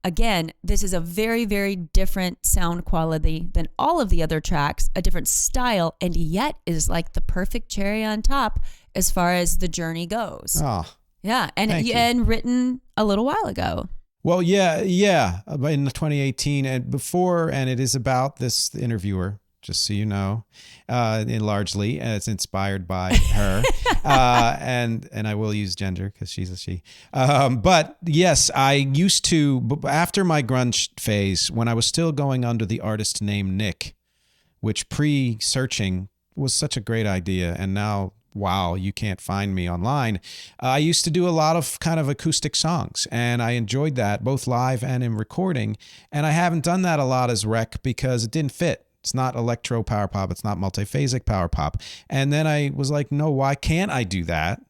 again, this is a very, very different sound quality than all of the other tracks, a different style, and yet is like the perfect cherry on top as far as the journey goes. Oh, yeah. And written a little while ago. Well, yeah, in 2018 and before, and it is about this interviewer, just so you know, and largely it's inspired by her, and I will use gender because she's a she. But yes, I used to, after my grunge phase, when I was still going under the artist name Nick, which pre-searching was such a great idea, and now while you can't find me online, I used to do a lot of kind of acoustic songs, and I enjoyed that both live and in recording. And I haven't done that a lot as rec because it didn't fit. It's not electro power pop. It's not multi-phasic power pop. And then I was like, no, why can't I do that?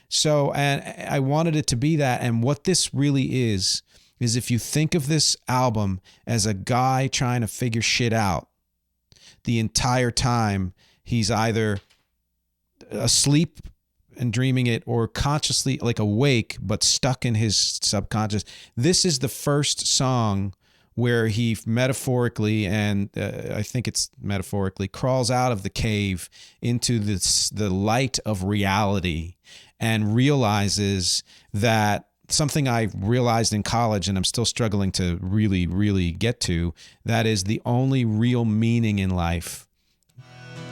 So, and I wanted it to be that. And what this really is if you think of this album as a guy trying to figure shit out the entire time, he's either asleep and dreaming it or consciously like awake but stuck in his subconscious. This is the first song where he metaphorically, and I think it's metaphorically, crawls out of the cave into the light of reality and realizes that something I realized in college and I'm still struggling to really, really get to, that is the only real meaning in life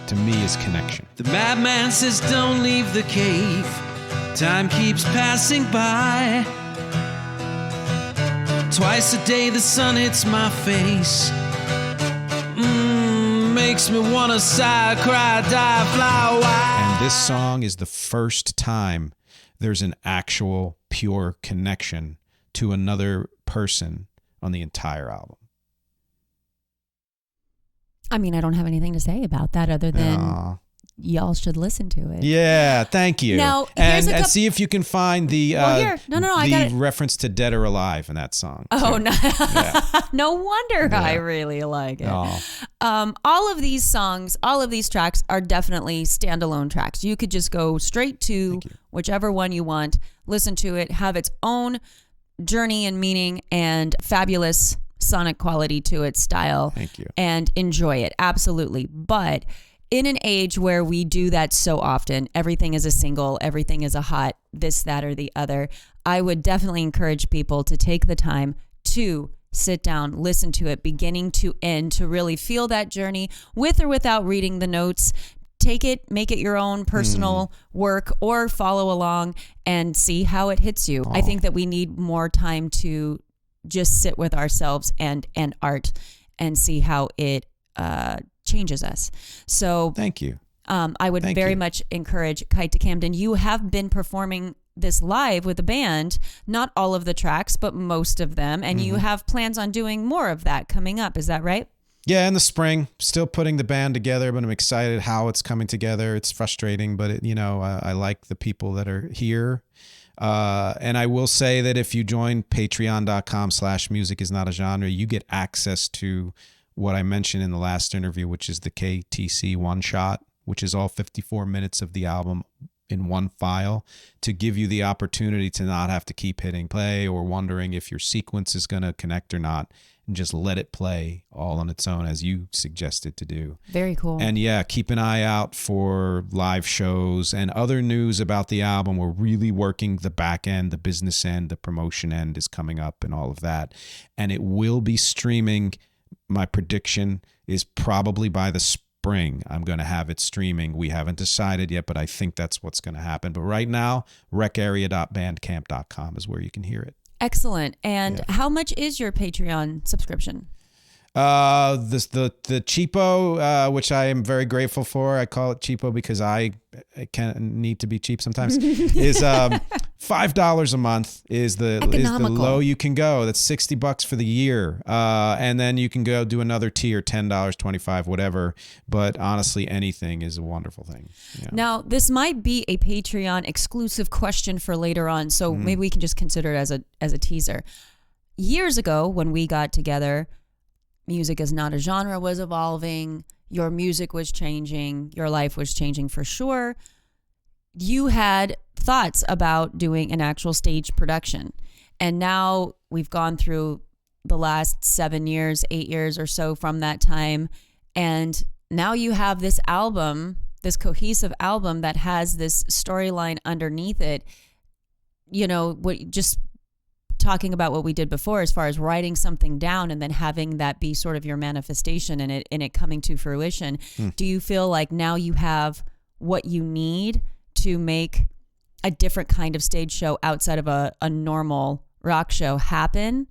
to me is connection. The madman says don't leave the cave. Time keeps passing by. Twice a day the sun hits my face. Makes me wanna sigh, cry, die, fly away. And this song is the first time there's an actual pure connection to another person on the entire album. I mean, I don't have anything to say about that other than y'all should listen to it. Yeah, thank you. Now, and see if you can find the I got it. reference to Dead or Alive in that song. Oh, too. no. Yeah. No wonder Yeah. I really like it. Oh. All of these songs, all of these tracks are definitely standalone tracks. You could just go straight to whichever one you want, listen to it, have its own journey and meaning and fabulous sonic quality to its style. Thank you. And enjoy it. Absolutely. But in an age where we do that so often, everything is a single, everything is a hot this, that, or the other, I would definitely encourage people to take the time to sit down, listen to it beginning to end, to really feel that journey with or without reading the notes. Take it, make it your own personal work, or follow along and see how it hits you. I think that we need more time to just sit with ourselves and art and see how it changes us. So Thank you. I would very much encourage Kite to Camden. You have been performing this live with the band, not all of the tracks, but most of them. And you have plans on doing more of that coming up. Is that right? Yeah, in the spring, still putting the band together, but I'm excited how it's coming together. It's frustrating, but I like the people that are here. And I will say that if you join patreon.com/musicisnotagenre, you get access to what I mentioned in the last interview, which is the KTC ONE-SHOT, which is all 54 minutes of the album in one file, to give you the opportunity to not have to keep hitting play or wondering if your sequence is going to connect or not, and just let it play all on its own as you suggested to do. Very cool. And yeah, keep an eye out for live shows and other news about the album. We're really working the back end, the business end, the promotion end is coming up and all of that. And it will be streaming. My prediction is probably by the spring, I'm going to have it streaming. We haven't decided yet, but I think that's what's going to happen. But right now, recarea.bandcamp.com is where you can hear it. Excellent. And how much is your Patreon subscription? The cheapo, which I am very grateful for. I call it cheapo because I can need to be cheap sometimes. Is $5 a month is the low you can go. That's $60 for the year, and then you can go do another tier, $10, $25, whatever. But honestly, anything is a wonderful thing. Yeah. Now, this might be a Patreon exclusive question for later on, so maybe we can just consider it as a teaser. Years ago, when we got together, Music Is Not a Genre was evolving. Your music was changing. Your life was changing for sure. You had thoughts about doing an actual stage production. And now we've gone through the last 7 years, 8 years or so from that time. And now you have this album, this cohesive album that has this storyline underneath it. Just talking about what we did before as far as writing something down and then having that be sort of your manifestation and it coming to fruition. Do you feel like now you have what you need to make a different kind of stage show outside of a normal rock show happen?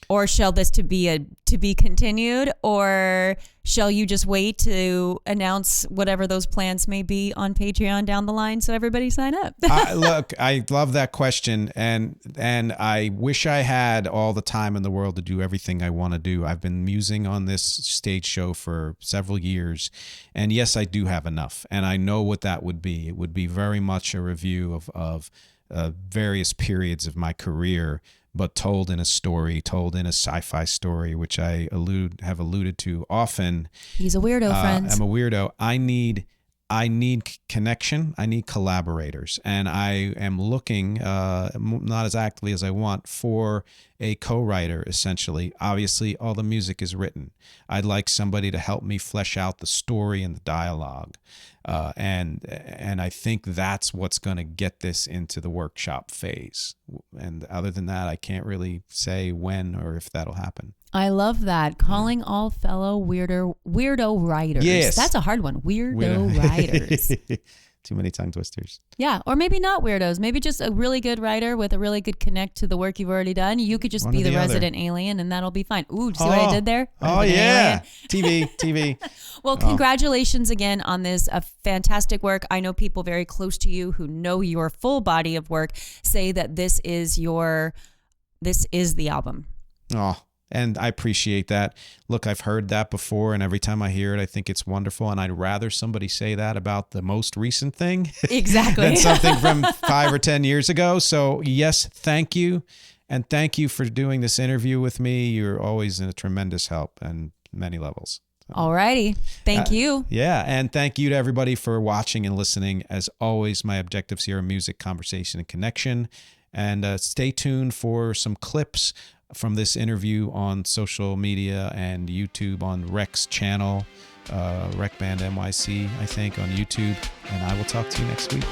Or shall this to be to be continued, or shall you just wait to announce whatever those plans may be on Patreon down the line so everybody sign up? Look, I love that question, and I wish I had all the time in the world to do everything I want to do. I've been musing on this stage show for several years, and yes, I do have enough, and I know what that would be. It would be very much a review of various periods of my career, but told in a story, told in a sci-fi story, which I have alluded to often. He's a weirdo, friends. I'm a weirdo. I need connection. I need collaborators, and I am looking, not as actively as I want, for a co-writer. Essentially, obviously, all the music is written. I'd like somebody to help me flesh out the story and the dialogue, and I think that's what's going to get this into the workshop phase. And other than that, I can't really say when or if that'll happen. I love that. Calling all fellow weirdo writers. Yes. That's a hard one. Weirdo writers. Too many tongue twisters. Yeah. Or maybe not weirdos. Maybe just a really good writer with a really good connect to the work you've already done. You could just One be or the the other. resident alien, and that'll be fine. Ooh, see what I did there? Oh, Resident yeah. alien. TV. Well, congratulations again on this fantastic work. I know people very close to you who know your full body of work say that this is the album. Oh, and I appreciate that. Look, I've heard that before, and every time I hear it, I think it's wonderful. And I'd rather somebody say that about the most recent thing Exactly. than something from 5 or 10 years ago. So yes, thank you. And thank you for doing this interview with me. You're always a tremendous help on many levels. All righty. Thank you. Yeah, and thank you to everybody for watching and listening. As always, my objectives here are music, conversation, and connection. And stay tuned for some clips from this interview on social media and YouTube on Rec's channel, Rec Band NYC, I think, on YouTube. And I will talk to you next week.